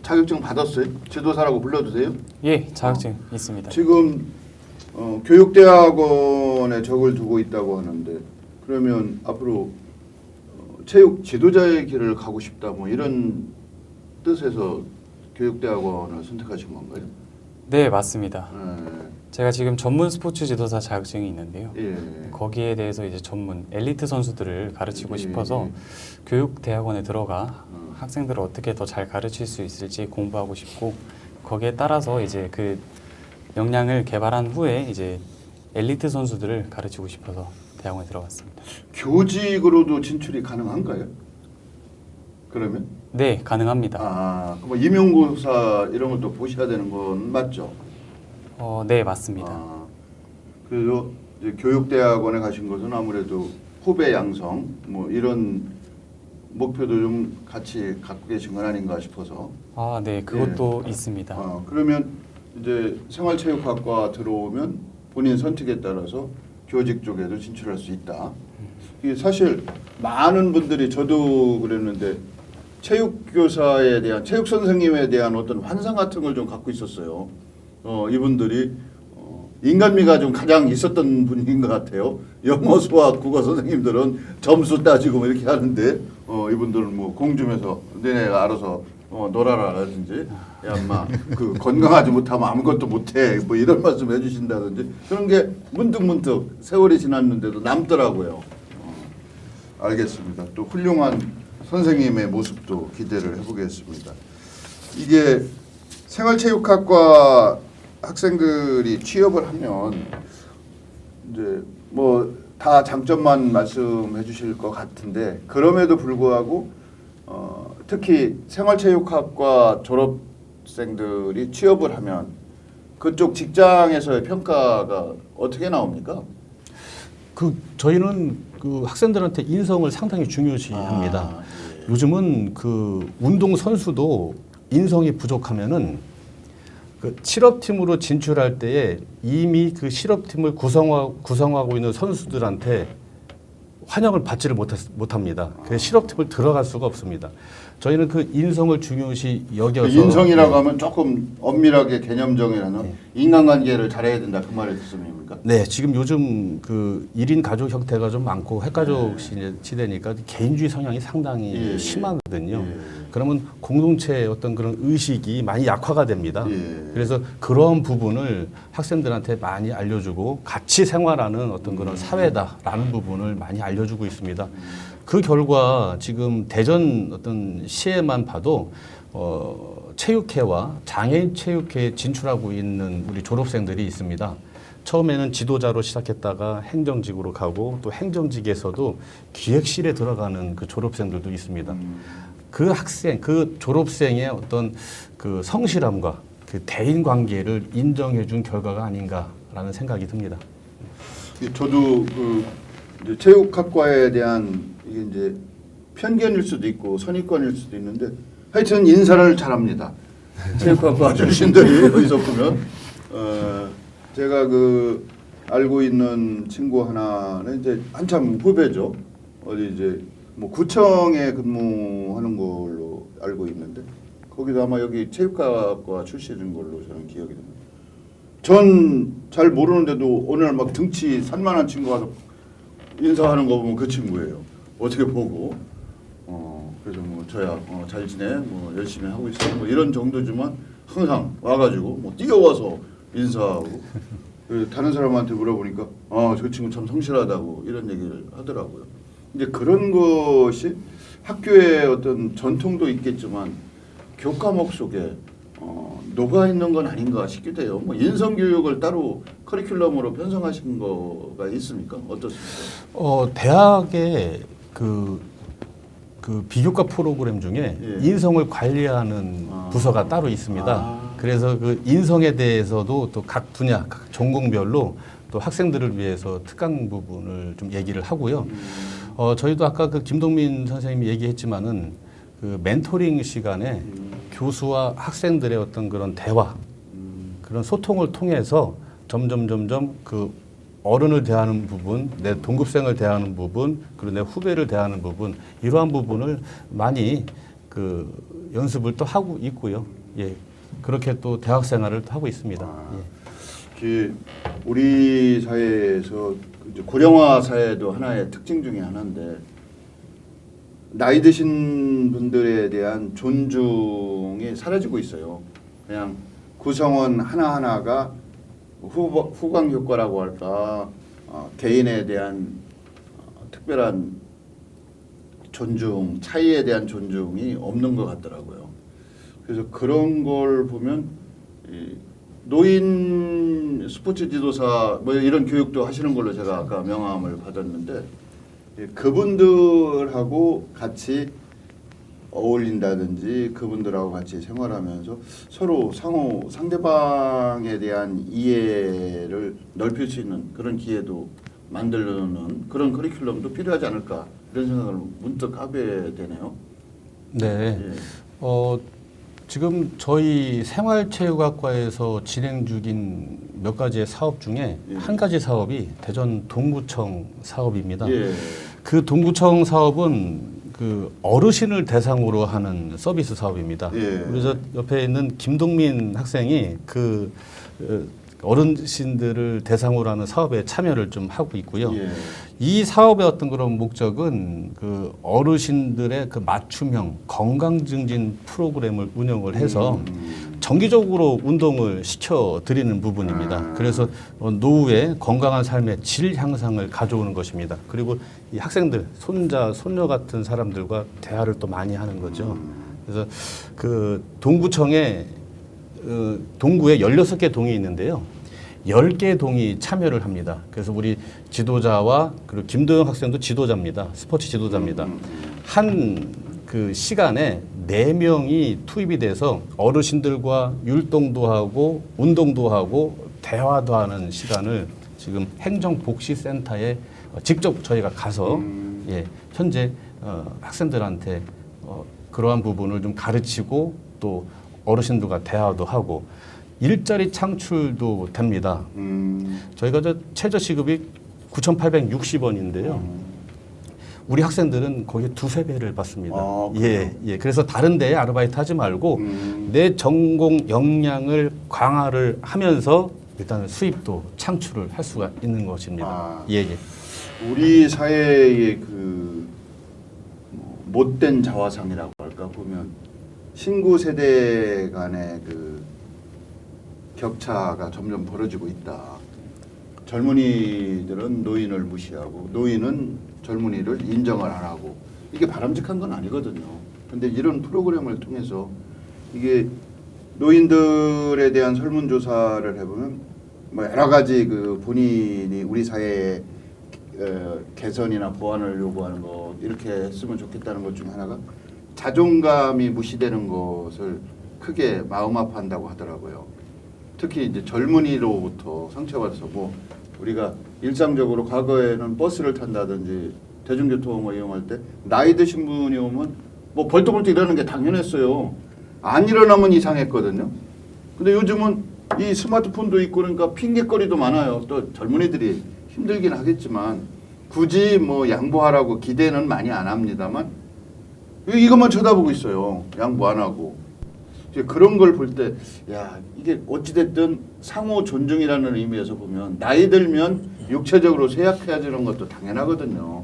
Speaker 1: 자격증 받았어요? 지도사라고 불러도 돼요?
Speaker 2: 예, 자격증 있습니다.
Speaker 1: 지금 교육대학원에 적을 두고 있다고 하는데 그러면 앞으로 체육 지도자의 길을 가고 싶다 뭐 이런 뜻에서 교육대학원을 선택하신 건가요?
Speaker 2: 네, 맞습니다.
Speaker 1: 예.
Speaker 2: 제가 지금 전문 스포츠 지도사 자격증이 있는데요.
Speaker 1: 예.
Speaker 2: 거기에 대해서 이제 전문 엘리트 선수들을 가르치고
Speaker 1: 예.
Speaker 2: 싶어서 교육 대학원에 들어가
Speaker 1: 어.
Speaker 2: 학생들을 어떻게 더 잘 가르칠 수 있을지 공부하고 싶고 거기에 따라서 이제 그 역량을 개발한 후에 이제 엘리트 선수들을 가르치고 싶어서 대학원에 들어갔습니다.
Speaker 1: 교직으로도 진출이 가능한가요? 그러면?
Speaker 2: 네, 가능합니다.
Speaker 1: 아, 그럼 임용고사 이런 것도 보셔야 되는 건 맞죠?
Speaker 2: 네, 맞습니다.
Speaker 1: 아, 그래서 이제 교육대학원에 가신 것은 아무래도 후배 양성 뭐 이런 목표도 좀 같이 갖고 계신 건 아닌가 싶어서.
Speaker 2: 아, 네, 그것도 있습니다.
Speaker 1: 그러면 이제 생활체육학과 들어오면 본인 선택에 따라서 교직 쪽에도 진출할 수 있다. 이게 사실 많은 분들이 저도 그랬는데 체육교사에 대한 체육 선생님에 대한 어떤 환상 같은 걸 좀 갖고 있었어요. 이분들이 인간미가 좀 가장 있었던 분인 것 같아요. 영어, 수학, 국어 선생님들은 점수 따지고 뭐 이렇게 하는데 이분들은 뭐 공중에서 너네가 알아서 놀아라라든지 야 인마 그 건강하지 못하면 아무것도 못해 뭐 이런 말씀 해주신다든지 그런 게 문득문득 세월이 지났는데도 남더라고요. 알겠습니다. 또 훌륭한 선생님의 모습도 기대를 해보겠습니다. 이게 생활체육학과 학생들이 취업을 하면 이제 뭐 다 장점만 말씀해 주실 것 같은데 그럼에도 불구하고 특히 생활체육학과 졸업생들이 취업을 하면 그쪽 직장에서의 평가가 어떻게 나옵니까?
Speaker 4: 저희는 그 학생들한테 인성을 상당히 중요시합니다.
Speaker 1: 예.
Speaker 4: 요즘은 그 운동 선수도 인성이 부족하면은 그 실업팀으로 진출할 때에 이미 그 실업팀을 구성하고 있는 선수들한테 환영을 받지를 못합니다. 그래서 실업팀을 들어갈 수가 없습니다. 저희는 그 인성을 중요시 여겨서
Speaker 1: 인성이라고 하면 조금 엄밀하게 개념정의라는 인간관계를 잘해야 된다 그 말의 뜻입니까?
Speaker 4: 네, 지금 요즘 그 1인 가족 형태가 좀 많고 핵가족 시대니까 개인주의 성향이 상당히 심하거든요. 그러면 공동체의 어떤 그런 의식이 많이 약화가 됩니다. 그래서 그런 부분을 학생들한테 많이 알려주고 같이 생활하는 어떤 그런 사회다라는 부분을 많이 알려주고 있습니다. 그 결과 지금 대전 어떤 시에만 봐도 체육회와 장애인 체육회에 진출하고 있는 우리 졸업생들이 있습니다. 처음에는 지도자로 시작했다가 행정직으로 가고 또 행정직에서도 기획실에 들어가는 그 졸업생들도 있습니다. 그 학생, 그 졸업생의 어떤 그 성실함과 그 대인 관계를 인정해 준 결과가 아닌가라는 생각이 듭니다.
Speaker 1: 저도 그 이제 체육학과에 대한 이게 이제 편견일 수도 있고 선입관일 수도 있는데 하여튼 인사를 잘합니다. 체육학과 출신들이 어디서 보면 제가 그 알고 있는 친구 하나는 이제 한참 후배죠. 어디 이제 뭐 구청에 근무하는 걸로 알고 있는데 거기도 아마 여기 체육학과 출신인 걸로 저는 기억이 됩니다. 전 잘 모르는데도 어느 날 막 등치 산만한 친구 와서 인사하는 거 보면 그 친구예요. 어떻게 보고 그래서 뭐 저야 잘 지내 뭐 열심히 하고 있어 뭐 이런 정도지만 항상 와가지고 뭐 뛰어와서 인사하고 다른 사람한테 물어보니까 저 친구 참 성실하다고 이런 얘기를 하더라고요. 이제 그런 것이 학교의 어떤 전통도 있겠지만 교과목 속에 녹아 있는 건 아닌가 싶기도 해요. 뭐 인성 교육을 따로 커리큘럼으로 편성하신 거가 있습니까? 어떻습니까?
Speaker 4: 대학의 그 비교과 프로그램 중에 인성을 관리하는 부서가 따로 있습니다. 그래서 그 인성에 대해서도 또 각 분야, 각 전공별로 또 학생들을 위해서 특강 부분을 좀 얘기를 하고요. 저희도 아까 그 김동민 선생님이 얘기했지만은 그 멘토링 시간에 교수와 학생들의 어떤 그런 대화, 그런 소통을 통해서 점점 그 어른을 대하는 부분, 내 동급생을 대하는 부분, 그리고 내 후배를 대하는 부분, 이러한 부분을 많이 그 연습을 또 하고 있고요. 예. 그렇게 또 대학 생활을 또 하고 있습니다. 예.
Speaker 1: 우리 사회에서 이제 고령화 사회도 하나의 특징 중에 하나인데 나이 드신 분들에 대한 존중이 사라지고 있어요. 그냥 구성원 하나하나가 후광 효과라고 할까, 개인에 대한 특별한 존중, 차이에 대한 존중이 없는 것 같더라고요. 그래서 그런 걸 보면 노인 스포츠 지도사 뭐 이런 교육도 하시는 걸로 제가 아까 명함을 받았는데 그분들하고 같이 어울린다든지 그분들하고 같이 생활하면서 서로 상호 상대방에 대한 이해를 넓힐 수 있는 그런 기회도 만들는 그런 커리큘럼도 필요하지 않을까 이런 생각을 문득 하게 되네요.
Speaker 4: 네.
Speaker 1: 예.
Speaker 4: 지금 저희 생활체육학과에서 진행 중인 몇 가지의 사업 중에
Speaker 1: 예.
Speaker 4: 한 가지 사업이 대전 동구청 사업입니다.
Speaker 1: 예.
Speaker 4: 그 동구청 사업은 그 어르신을 대상으로 하는 서비스 사업입니다.
Speaker 1: 예.
Speaker 4: 우리 저 옆에 있는 김동민 학생이 그 어르신들을 대상으로 하는 사업에 참여를 좀 하고 있고요.
Speaker 1: 예.
Speaker 4: 이 사업의 어떤 그런 목적은 그 어르신들의 그 맞춤형 건강 증진 프로그램을 운영을 해서 정기적으로 운동을 시켜 드리는 부분입니다. 그래서 노후의 건강한 삶의 질 향상을 가져오는 것입니다. 그리고 이 학생들, 손자, 손녀 같은 사람들과 대화를 또 많이 하는 거죠. 그래서 그 동구청에 동구에 16개 동이 있는데요. 10개 동이 참여를 합니다. 그래서 우리 지도자와 그리고 김도영 학생도 지도자입니다. 스포츠 지도자입니다. 한 그 시간에 4명이 투입이 돼서 어르신들과 율동도 하고 운동도 하고 대화도 하는 시간을 지금 행정복지센터에 직접 저희가 가서 예, 현재 학생들한테 그러한 부분을 좀 가르치고 또 어르신들과 대화도 하고 일자리 창출도 됩니다. 저희가 저 최저 시급이 9,860원인데요. 우리 학생들은 거기에 2~3배를 받습니다. 예, 예. 그래서 다른 데에 아르바이트 하지 말고 내 전공 역량을 강화를 하면서 일단 수입도 창출을 할 수가 있는 것입니다. 예, 예.
Speaker 1: 우리 사회의 그 못된 자화상이라고 할까 보면 신구 세대 간의 그 격차가 점점 벌어지고 있다. 젊은이들은 노인을 무시하고 노인은 젊은이를 인정을 안 하고 이게 바람직한 건 아니거든요. 근데 이런 프로그램을 통해서 이게 노인들에 대한 설문조사를 해보면 뭐 여러 가지 그 본인이 우리 사회의 개선이나 보완을 요구하는 것 이렇게 했으면 좋겠다는 것 중에 하나가 자존감이 무시되는 것을 크게 마음 아파한다고 하더라고요. 특히 이제 젊은이로부터 상처받아서 뭐 우리가 일상적으로 과거에는 버스를 탄다든지 대중교통을 이용할 때 나이 드신 분이 오면 뭐 벌떡벌떡 일어나는 게 당연했어요. 안 일어나면 이상했거든요. 근데 요즘은 이 스마트폰도 있고 그러니까 핑계거리도 많아요. 또 젊은이들이 힘들긴 하겠지만 굳이 뭐 양보하라고 기대는 많이 안 합니다만 이것만 쳐다보고 있어요. 양보 안 하고. 그런 걸 볼 때 야 이게 어찌됐든 상호 존중이라는 의미에서 보면 나이 들면 육체적으로 쇠약해지는 것도 당연하거든요.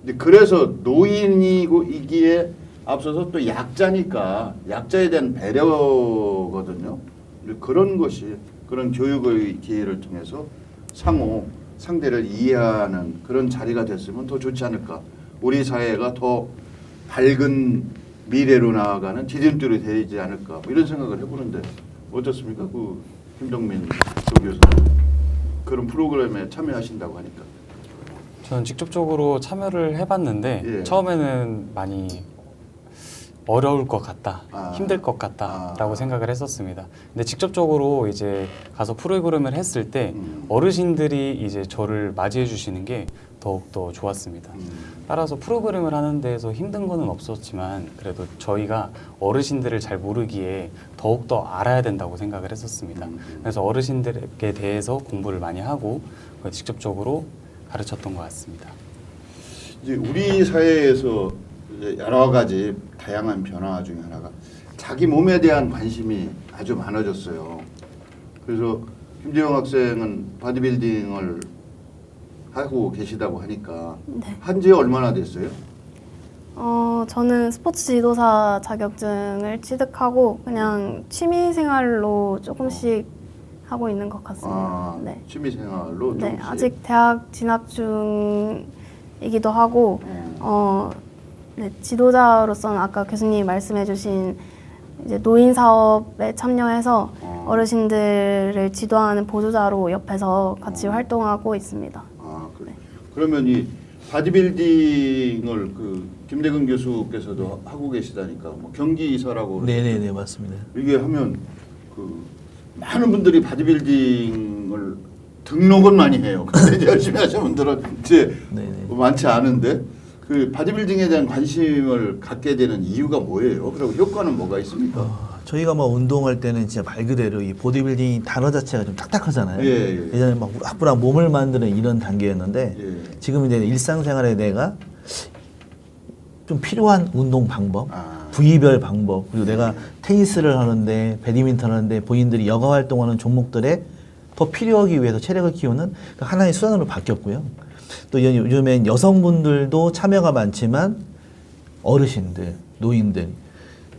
Speaker 1: 근데 그래서 노인이고 이기에 앞서서 또 약자니까 약자에 대한 배려거든요. 그런 것이 그런 교육의 기회를 통해서 상호 상대를 이해하는 그런 자리가 됐으면 더 좋지 않을까. 우리 사회가 더 밝은 미래로 나아가는 디딤돌이 되지 않을까 뭐 이런 생각을 해보는데 어떻습니까? 그 김동민 교수 그런 프로그램에 참여하신다고 하니까.
Speaker 2: 저는 직접적으로 참여를 해봤는데
Speaker 1: 예.
Speaker 2: 처음에는 많이 어려울 것 같다,
Speaker 1: 아.
Speaker 2: 힘들 것 같다라고
Speaker 1: 아.
Speaker 2: 생각을 했었습니다. 근데 직접적으로 이제 가서 프로그램을 했을 때
Speaker 1: 음.
Speaker 2: 어르신들이 이제 저를 맞이해 주시는 게 더욱더 좋았습니다. 따라서 프로그램을 하는 데에서 힘든 거는 없었지만 그래도 저희가 어르신들을 잘 모르기에 더욱더 알아야 된다고 생각을 했었습니다. 그래서 어르신들에 대해서 공부를 많이 하고 직접적으로 가르쳤던 것 같습니다.
Speaker 1: 이제 우리 사회에서 이제 여러 가지 다양한 변화 중에 하나가 자기 몸에 대한 관심이 아주 많아졌어요. 그래서 김재영 학생은 바디빌딩을 하고 계시다고 하니까
Speaker 3: 네.
Speaker 1: 한지 얼마나 됐어요?
Speaker 3: 저는 스포츠 지도사 자격증을 취득하고 그냥 취미 생활로 조금씩 하고 있는 것 같습니다.
Speaker 1: 아,
Speaker 3: 네.
Speaker 1: 취미 생활로
Speaker 3: 네,
Speaker 1: 조금씩.
Speaker 3: 아직 대학 진학 중이기도 하고 네, 지도자로서는 아까 교수님이 말씀해주신 이제 노인 사업에 참여해서 어르신들을 지도하는 보조자로 옆에서 같이 활동하고 있습니다.
Speaker 1: 아, 그래. 그러면 이 바디빌딩을 그 김대근 교수께서도 하고 계시다니까 뭐 경기이사라고
Speaker 5: 네네네 맞습니다.
Speaker 1: 이게 하면 그 많은 분들이 바디빌딩을 등록은 많이 해요. 근데 이제 열심히 하시는 분들은 이제
Speaker 5: 네네.
Speaker 1: 많지 않은데 그 바디빌딩에 대한 관심을 갖게 되는 이유가 뭐예요? 그리고 효과는 뭐가 있습니까?
Speaker 5: 저희가 뭐 운동할 때는 진짜 말 그대로 이 보디빌딩 단어 자체가 좀 딱딱하잖아요.
Speaker 1: 예.
Speaker 5: 예전에 막 우락부락 몸을 만드는 이런 단계였는데
Speaker 1: 예.
Speaker 5: 지금 이제 일상생활에 내가 좀 필요한 운동 방법,
Speaker 1: 아.
Speaker 5: 부위별 방법, 그리고 내가 테니스를 하는데 배드민턴 하는데 본인들이 여가 활동하는 종목들에 더 필요하기 위해서 체력을 키우는 그 하나의 수단으로 바뀌었고요. 또 요즘엔 여성분들도 참여가 많지만 어르신들, 노인들,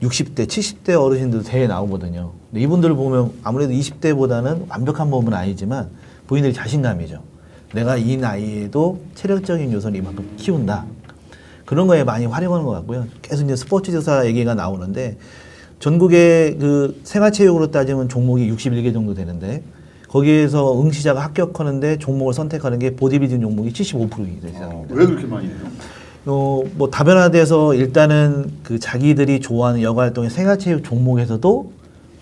Speaker 5: 60대, 70대 어르신들도 대회 나오거든요. 근데 이분들을 보면 아무래도 20대보다는 완벽한 몸은 아니지만 본인들이 자신감이죠. 내가 이 나이에도 체력적인 요소를 이만큼 키운다. 그런 거에 많이 활용하는 것 같고요. 계속 이제 스포츠 조사 얘기가 나오는데 전국에 그 생활체육으로 따지면 종목이 61개 정도 되는데 거기에서 응시자가 합격하는데 종목을 선택하는 게 보디빌딩 종목이 75%이 되죠.
Speaker 1: 왜 그렇게 많이 해요?
Speaker 5: 뭐 다변화돼서 일단은 그 자기들이 좋아하는 여가 활동의 생활체육 종목에서도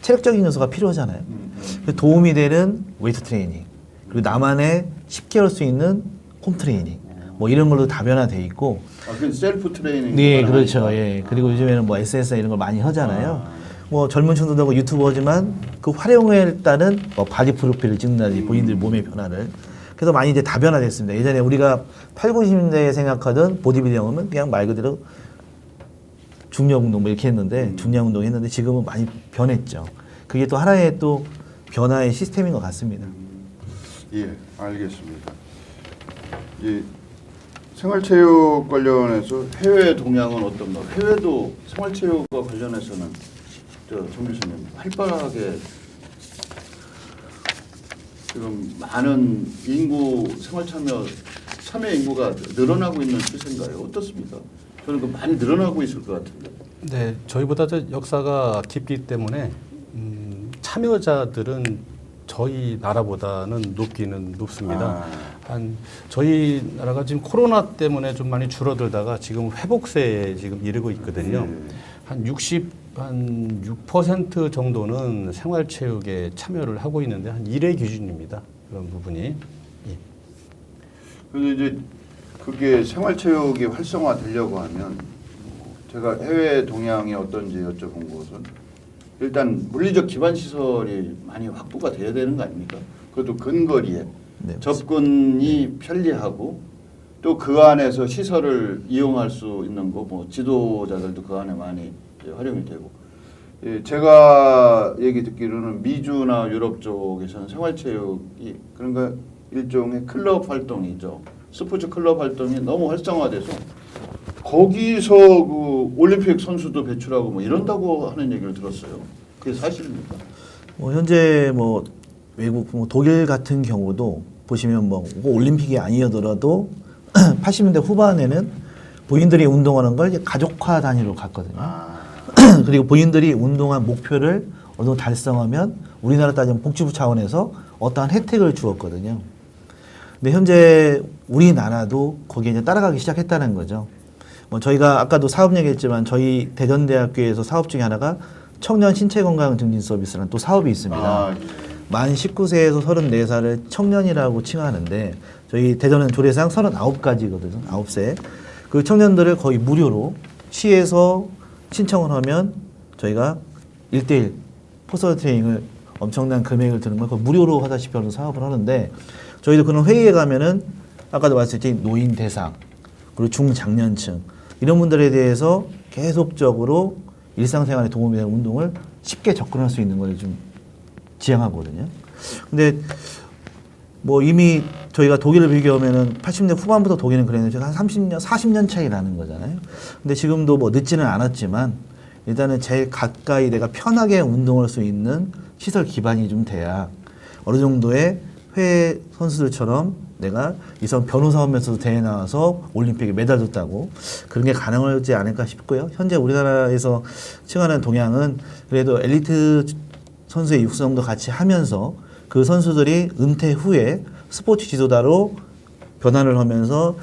Speaker 5: 체력적인 요소가 필요하잖아요. 그 도움이 되는 웨이트 트레이닝 그리고 나만의 쉽게 할 수 있는 홈 트레이닝 뭐 이런 걸로 다변화돼 있고.
Speaker 1: 아, 그 셀프 트레이닝.
Speaker 5: 네, 그렇죠. 예. 그리고 요즘에는 뭐 SNS 이런 걸 많이 하잖아요. 뭐 젊은 층도 하고 유튜버지만 그 활용에 따른 뭐 바디 프로필을 찍는다든지 본인들 몸의 변화를. 그래서 많이 이제 다변화됐습니다. 예전에 우리가 8, 90년대에 생각하던 보디빌딩 하면 그냥 말 그대로 중량 운동 뭐 이렇게 했는데 중량 운동 했는데 지금은 많이 변했죠. 그게 또 하나의 또 변화의 시스템인 것 같습니다.
Speaker 1: 예, 알겠습니다. 이 생활체육 관련해서 해외 동향은 어떤가? 해외도 생활체육과 관련해서는 정 교수님 활발하게 지금 많은 인구 참여 인구가 늘어나고 있는 추세인가요? 어떻습니까? 저는 그 많이 늘어나고 있을 것 같은데.
Speaker 4: 네, 저희보다 저 역사가 깊기 때문에 참여자들은 저희 나라보다는 높기는 높습니다. 한 저희 나라가 지금 코로나 때문에 좀 많이 줄어들다가 지금 회복세에 지금 이르고 있거든요. 한 6% 정도는 생활체육에 참여를 하고 있는데 한 1회 기준입니다. 그런 부분이. 예.
Speaker 1: 그래서 이제 그게 생활체육이 활성화되려고 하면 제가 해외 동향이 어떤지 여쭤본 것은 일단 물리적 기반 시설이 많이 확보가 돼야 되는 거 아닙니까? 그래도 근거리에
Speaker 5: 네,
Speaker 1: 접근이 편리하고 또 그 안에서 시설을 이용할 수 있는 거 뭐 지도자들도 그 안에 많이 활용이 되고 예, 제가 얘기 듣기로는 미주나 유럽 쪽에서는 생활체육이 그러니까 일종의 클럽 활동이죠. 스포츠 클럽 활동이 너무 활성화돼서 거기서 그 올림픽 선수도 배출하고 뭐 이런다고 하는 얘기를 들었어요. 그게 사실입니까?
Speaker 5: 뭐 현재 뭐 외국 뭐 독일 같은 경우도 보시면 뭐 올림픽이 아니더라도 80년대 후반에는 본인들이 운동하는 걸 이제 가족화 단위로 갔거든요. 그리고 본인들이 운동한 목표를 어느 정도 달성하면 우리나라 따지면 복지부 차원에서 어떠한 혜택을 주었거든요. 근데 현재 우리나라도 거기에 이제 따라가기 시작했다는 거죠. 뭐 저희가 아까도 사업 얘기했지만 저희 대전대학교에서 사업 중에 하나가 청년 신체 건강 증진 서비스라는 또 사업이 있습니다.
Speaker 1: 아,
Speaker 5: 만 19세에서 34살을 청년이라고 칭하는데 저희 대전은 조례상 39가지거든요. 9세. 그 청년들을 거의 무료로 시에서 신청을 하면 저희가 1대1 퍼스널 트레이닝을 엄청난 금액을 드는 걸 무료로 하다시피 하는 사업을 하는데 저희도 그런 회의에 가면은 아까도 말씀드린 노인 대상 그리고 중장년층 이런 분들에 대해서 계속적으로 일상생활에 도움이 되는 운동을 쉽게 접근할 수 있는 걸 좀 지향하거든요. 근데 뭐 이미 저희가 독일을 비교하면은 80년 후반부터 독일은 그랬는데 한 30년, 40년 차이 나는 거잖아요. 근데 지금도 뭐 늦지는 않았지만 일단은 제일 가까이 내가 편하게 운동할 수 있는 시설 기반이 좀 돼야 어느 정도의 해외 선수들처럼 내가 이성 변호사 하면서도 대회 나와서 올림픽에 메달 줬다고 그런 게 가능하지 않을까 싶고요. 현재 우리나라에서 칭하는 동향은 그래도 엘리트 선수의 육성도 같이 하면서 그 선수들이 은퇴 후에 스포츠 지도자로 변화를 하면서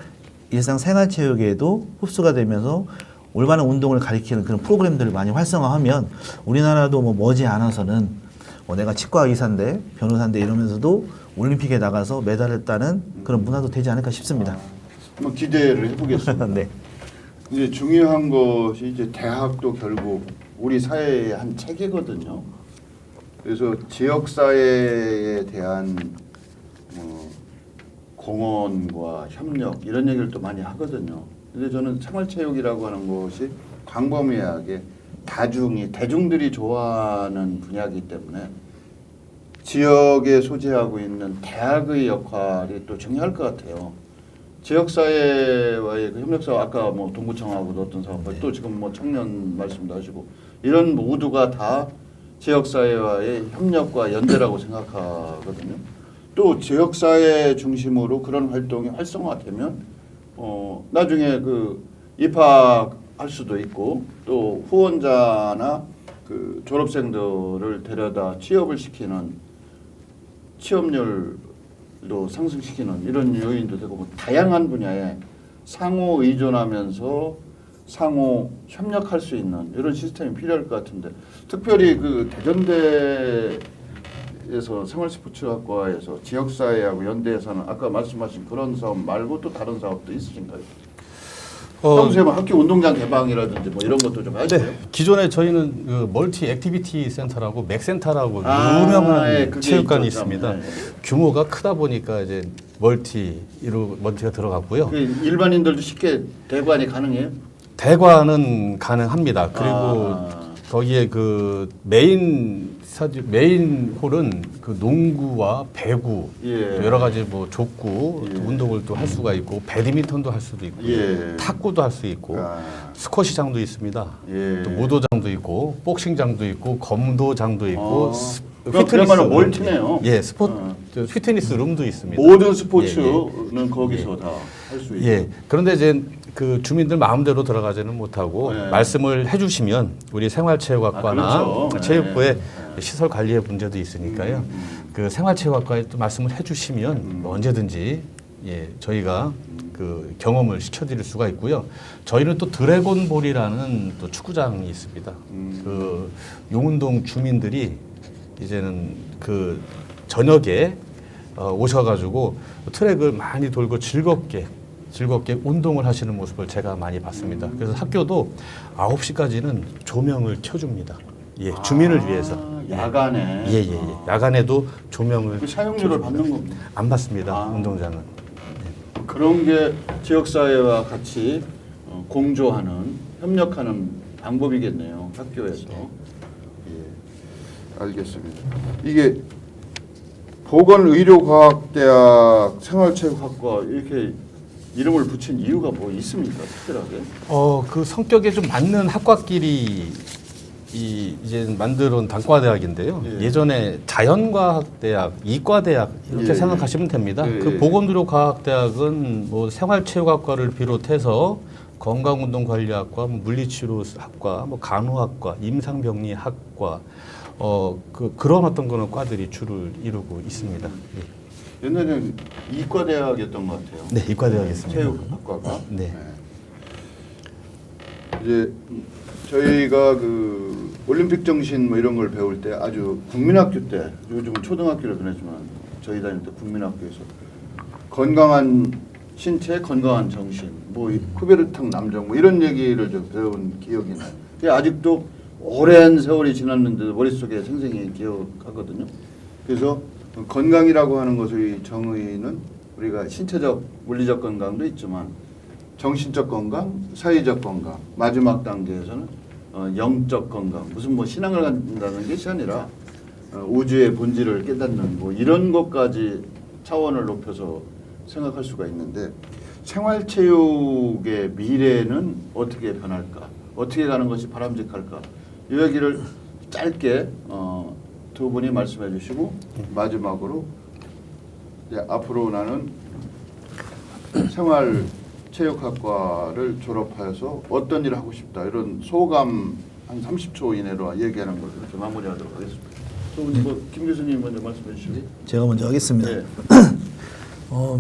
Speaker 5: 일상 생활체육에도 흡수가 되면서 올바른 운동을 가리키는 그런 프로그램들을 많이 활성화하면 우리나라도 뭐 머지않아서는 내가 치과 의사인데 변호사인데 이러면서도 올림픽에 나가서 메달을 따는 그런 문화도 되지 않을까 싶습니다.
Speaker 1: 한번 기대를 해보겠습니다.
Speaker 5: 네.
Speaker 1: 이제 중요한 것이 이제 대학도 결국 우리 사회의 한 체계거든요. 그래서 지역 사회에 대한 공헌과 협력 이런 얘기를 또 많이 하거든요. 근데 저는 생활체육이라고 하는 것이 광범위하게 대중들이 좋아하는 분야이기 때문에 지역에 소재하고 있는 대학의 역할이 또 중요할 것 같아요. 지역사회와의 그 협력사업 아까 뭐 동구청하고도 어떤 사업 또 지금 뭐 청년 말씀도 하시고 이런 모두가 다 지역사회와의 협력과 연대라고 생각하거든요. 또 지역사회 중심으로 그런 활동이 활성화되면 나중에 그 입학할 수도 있고 또 후원자나 그 졸업생들을 데려다 취업을 시키는 취업률도 상승시키는 이런 요인도 되고 뭐 다양한 분야에 상호 의존하면서 상호 협력할 수 있는 이런 시스템이 필요할 것 같은데 특별히 그 대전대에서 생활스포츠학과에서 지역사회하고 연대에서는 아까 말씀하신 그런 사업 말고 또 다른 사업도 있으신가요? 평소에 뭐 학교 운동장 개방이라든지 뭐 이런 것도 좀 하세요?
Speaker 4: 네. 기존에 저희는 그 멀티 액티비티 센터라고 맥센터라고
Speaker 1: 예,
Speaker 4: 유명한
Speaker 1: 그게
Speaker 4: 체육관이
Speaker 1: 있죠,
Speaker 4: 있습니다.
Speaker 1: 참. 예.
Speaker 4: 규모가 크다 보니까 이제 멀티가 들어갔고요.
Speaker 1: 그 일반인들도 쉽게 대관이 가능해요?
Speaker 4: 대관은 가능합니다. 그리고 거기에 그 메인 홀은 그 농구와 배구,
Speaker 1: 예.
Speaker 4: 또 여러 가지 뭐 족구
Speaker 1: 예.
Speaker 4: 또 운동을 또 할 수가 있고 배드민턴도 할 수도 있고
Speaker 1: 예.
Speaker 4: 탁구도 할 수 있고 스쿼시장도 있습니다.
Speaker 1: 예.
Speaker 4: 또 무도장도 있고 복싱장도 있고 검도장도 있고
Speaker 1: 그야말로 멀티네요.
Speaker 4: 예, 저 피트니스 룸도 있습니다.
Speaker 1: 모든 스포츠는 거기서 다 할 수 있고.
Speaker 4: 예. 그런데 이제 그 주민들 마음대로 들어가지는 못하고
Speaker 1: 예.
Speaker 4: 말씀을 해주시면 우리 생활체육학과나
Speaker 1: 그렇죠.
Speaker 4: 체육부의
Speaker 1: 예.
Speaker 4: 시설 관리의 문제도 있으니까요. 그 생활체육학과에 또 말씀을 해주시면 언제든지 저희가 그 경험을 시켜드릴 수가 있고요. 저희는 또 드래곤볼이라는 또 축구장이 있습니다. 그 용운동 주민들이 이제는 그 저녁에 오셔가지고 트랙을 많이 돌고 즐겁게 운동을 하시는 모습을 제가 많이 봤습니다. 그래서 학교도 9시까지는 조명을 켜줍니다. 예, 주민을 위해서.
Speaker 1: 야간에.
Speaker 4: 예. 야간에도 조명을
Speaker 1: 그 사용료를 받는 겁니다.
Speaker 4: 안 받습니다. 운동장은.
Speaker 1: 그런 게 지역사회와 같이 공조하는, 협력하는 방법이겠네요. 학교에서. 예, 알겠습니다. 이게 보건의료과학대학 생활체육학과 이렇게 이름을 붙인 이유가 뭐 있습니까? 특별하게?
Speaker 4: 그 성격에 좀 맞는 학과끼리 이제 만들어 온 단과대학인데요.
Speaker 1: 예.
Speaker 4: 예전에 자연과학대학, 이과대학 이렇게
Speaker 1: 예.
Speaker 4: 생각하시면 됩니다.
Speaker 1: 예.
Speaker 4: 그 보건의료과학대학은 뭐 생활체육학과를 비롯해서 건강운동관리학과, 물리치료학과, 뭐 간호학과, 임상병리학과 그런 어떤 거는 과들이 주를 이루고 있습니다. 예.
Speaker 1: 옛날에는 이과대학이었던 것 같아요.
Speaker 4: 네, 이과대학이었습니다.
Speaker 1: 체육학과가.
Speaker 4: 네.
Speaker 1: 이제 저희가 그 올림픽 정신 뭐 이런 걸 배울 때 아주 국민학교 때 요즘은 초등학교로 변했지만 저희 다닐 때 국민학교에서 건강한 신체, 건강한 정신, 뭐 쿠베르탕 남정 뭐 이런 얘기를 좀 배운 기억이 나요. 그게 아직도 오랜 세월이 지났는데도 머릿속에 생생히 기억하거든요. 그래서 건강이라고 하는 것의 정의는 우리가 신체적, 물리적 건강도 있지만 정신적 건강, 사회적 건강, 마지막 단계에서는 영적 건강, 무슨 뭐 신앙을 갖는다는 것이 아니라 우주의 본질을 깨닫는 뭐 이런 것까지 차원을 높여서 생각할 수가 있는데 생활체육의 미래는 어떻게 변할까? 어떻게 가는 것이 바람직할까? 이 얘기를 짧게 두 분이 말씀해 주시고 마지막으로 이제 앞으로 나는 생활체육학과를 졸업하여서 어떤 일을 하고 싶다 이런 소감 한 30초 이내로 얘기하는 걸로 이렇게 마무리하도록 하겠습니다. 김 교수님 먼저 말씀해 주시고
Speaker 5: 제가 먼저 하겠습니다.
Speaker 1: 네.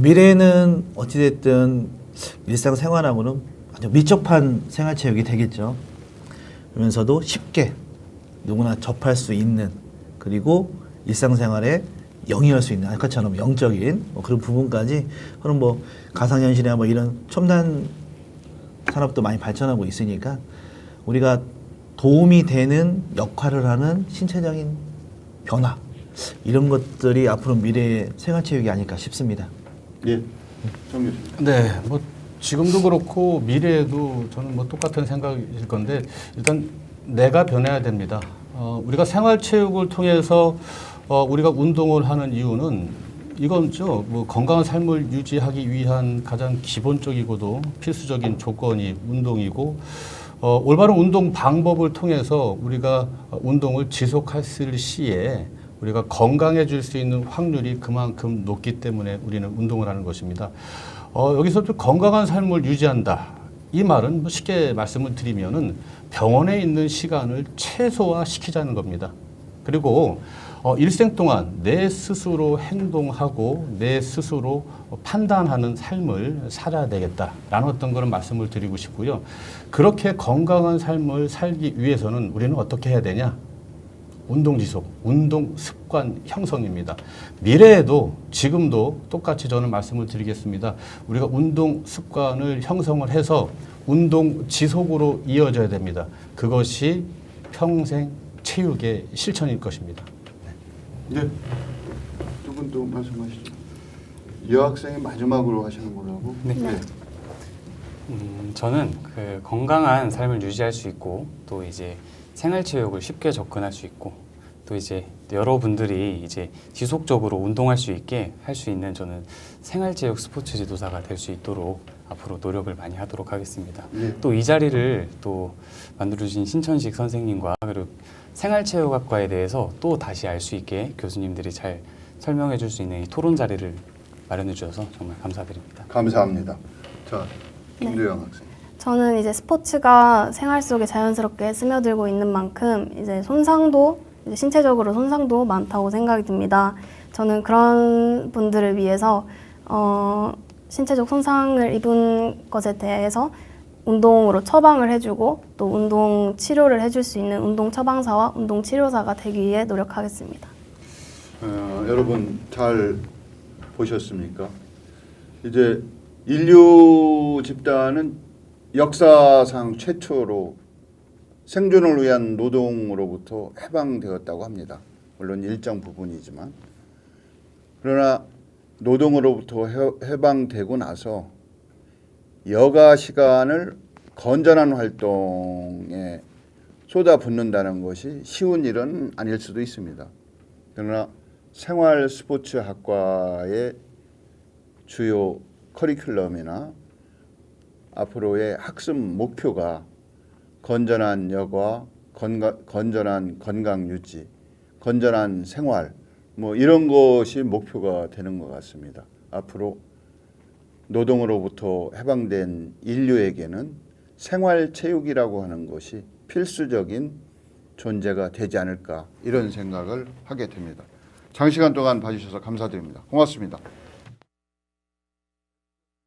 Speaker 5: 미래에는 어찌됐든 일상생활하고는 아주 밀접한 생활체육이 되겠죠. 그러면서도 쉽게 누구나 접할 수 있는 그리고 일상생활에 영위할 수 있는 아까처럼 영적인 뭐 그런 부분까지 그런 뭐 가상현실이나 뭐 이런 첨단 산업도 많이 발전하고 있으니까 우리가 도움이 되는 역할을 하는 신체적인 변화 이런 것들이 앞으로 미래의 생활체육이 아닐까 싶습니다.
Speaker 1: 예, 정 교수님.
Speaker 4: 네, 뭐 지금도 그렇고 미래에도 저는 뭐 똑같은 생각일 건데 일단 내가 변해야 됩니다. 우리가 생활체육을 통해서 우리가 운동을 하는 이유는 이건죠. 뭐 건강한 삶을 유지하기 위한 가장 기본적이고도 필수적인 조건이 운동이고 올바른 운동 방법을 통해서 우리가 운동을 지속했을 시에 우리가 건강해질 수 있는 확률이 그만큼 높기 때문에 우리는 운동을 하는 것입니다. 여기서 좀 건강한 삶을 유지한다. 이 말은 뭐 쉽게 말씀을 드리면은 병원에 있는 시간을 최소화시키자는 겁니다. 그리고 일생 동안 내 스스로 행동하고 내 스스로 판단하는 삶을 살아야 되겠다라는 어떤 그런 말씀을 드리고 싶고요. 그렇게 건강한 삶을 살기 위해서는 우리는 어떻게 해야 되냐? 운동 지속, 운동 습관 형성입니다. 미래에도 지금도 똑같이 저는 말씀을 드리겠습니다. 우리가 운동 습관을 형성을 해서 운동 지속으로 이어져야 됩니다. 그것이 평생 체육의 실천일 것입니다.
Speaker 1: 네. 두 분 또 말씀하시죠. 여학생이 마지막으로 하시는 거라고.
Speaker 2: 네. 저는 그 건강한 삶을 유지할 수 있고 또 이제 생활체육을 쉽게 접근할 수 있고 또 이제 여러분들이 이제 지속적으로 운동할 수 있게 할 수 있는 저는 생활체육 스포츠 지도사가 될 수 있도록 앞으로 노력을 많이 하도록 하겠습니다.
Speaker 1: 네.
Speaker 2: 또 이 자리를 또 만들어주신 신천식 선생님과 그리고 생활체육학과에 대해서 또 다시 알 수 있게 교수님들이 잘 설명해 줄 수 있는 이 토론 자리를 마련해 주셔서 정말 감사드립니다.
Speaker 1: 감사합니다. 자, 김도영 학생.
Speaker 3: 저는 이제 스포츠가 생활 속에 자연스럽게 스며들고 있는 만큼 이제 손상도 이제 신체적으로 손상도 많다고 생각이 듭니다. 저는 그런 분들을 위해서 신체적 손상을 입은 것에 대해서 운동으로 처방을 해주고 또 운동 치료를 해줄 수 있는 운동 처방사와 운동 치료사가 되기 위해 노력하겠습니다.
Speaker 1: 여러분 잘 보셨습니까? 이제 인류 집단은 역사상 최초로 생존을 위한 노동으로부터 해방되었다고 합니다. 물론 일정 부분이지만. 그러나 노동으로부터 해방되고 나서 여가 시간을 건전한 활동에 쏟아붓는다는 것이 쉬운 일은 아닐 수도 있습니다. 그러나 생활 스포츠 학과의 주요 커리큘럼이나 앞으로의 학습 목표가 건전한 여가, 건전한 건강 유지, 건전한 생활 뭐 이런 것이 목표가 되는 것 같습니다. 앞으로 노동으로부터 해방된 인류에게는 생활체육이라고 하는 것이 필수적인 존재가 되지 않을까 이런 생각을 하게 됩니다. 장시간 동안 봐주셔서 감사드립니다. 고맙습니다.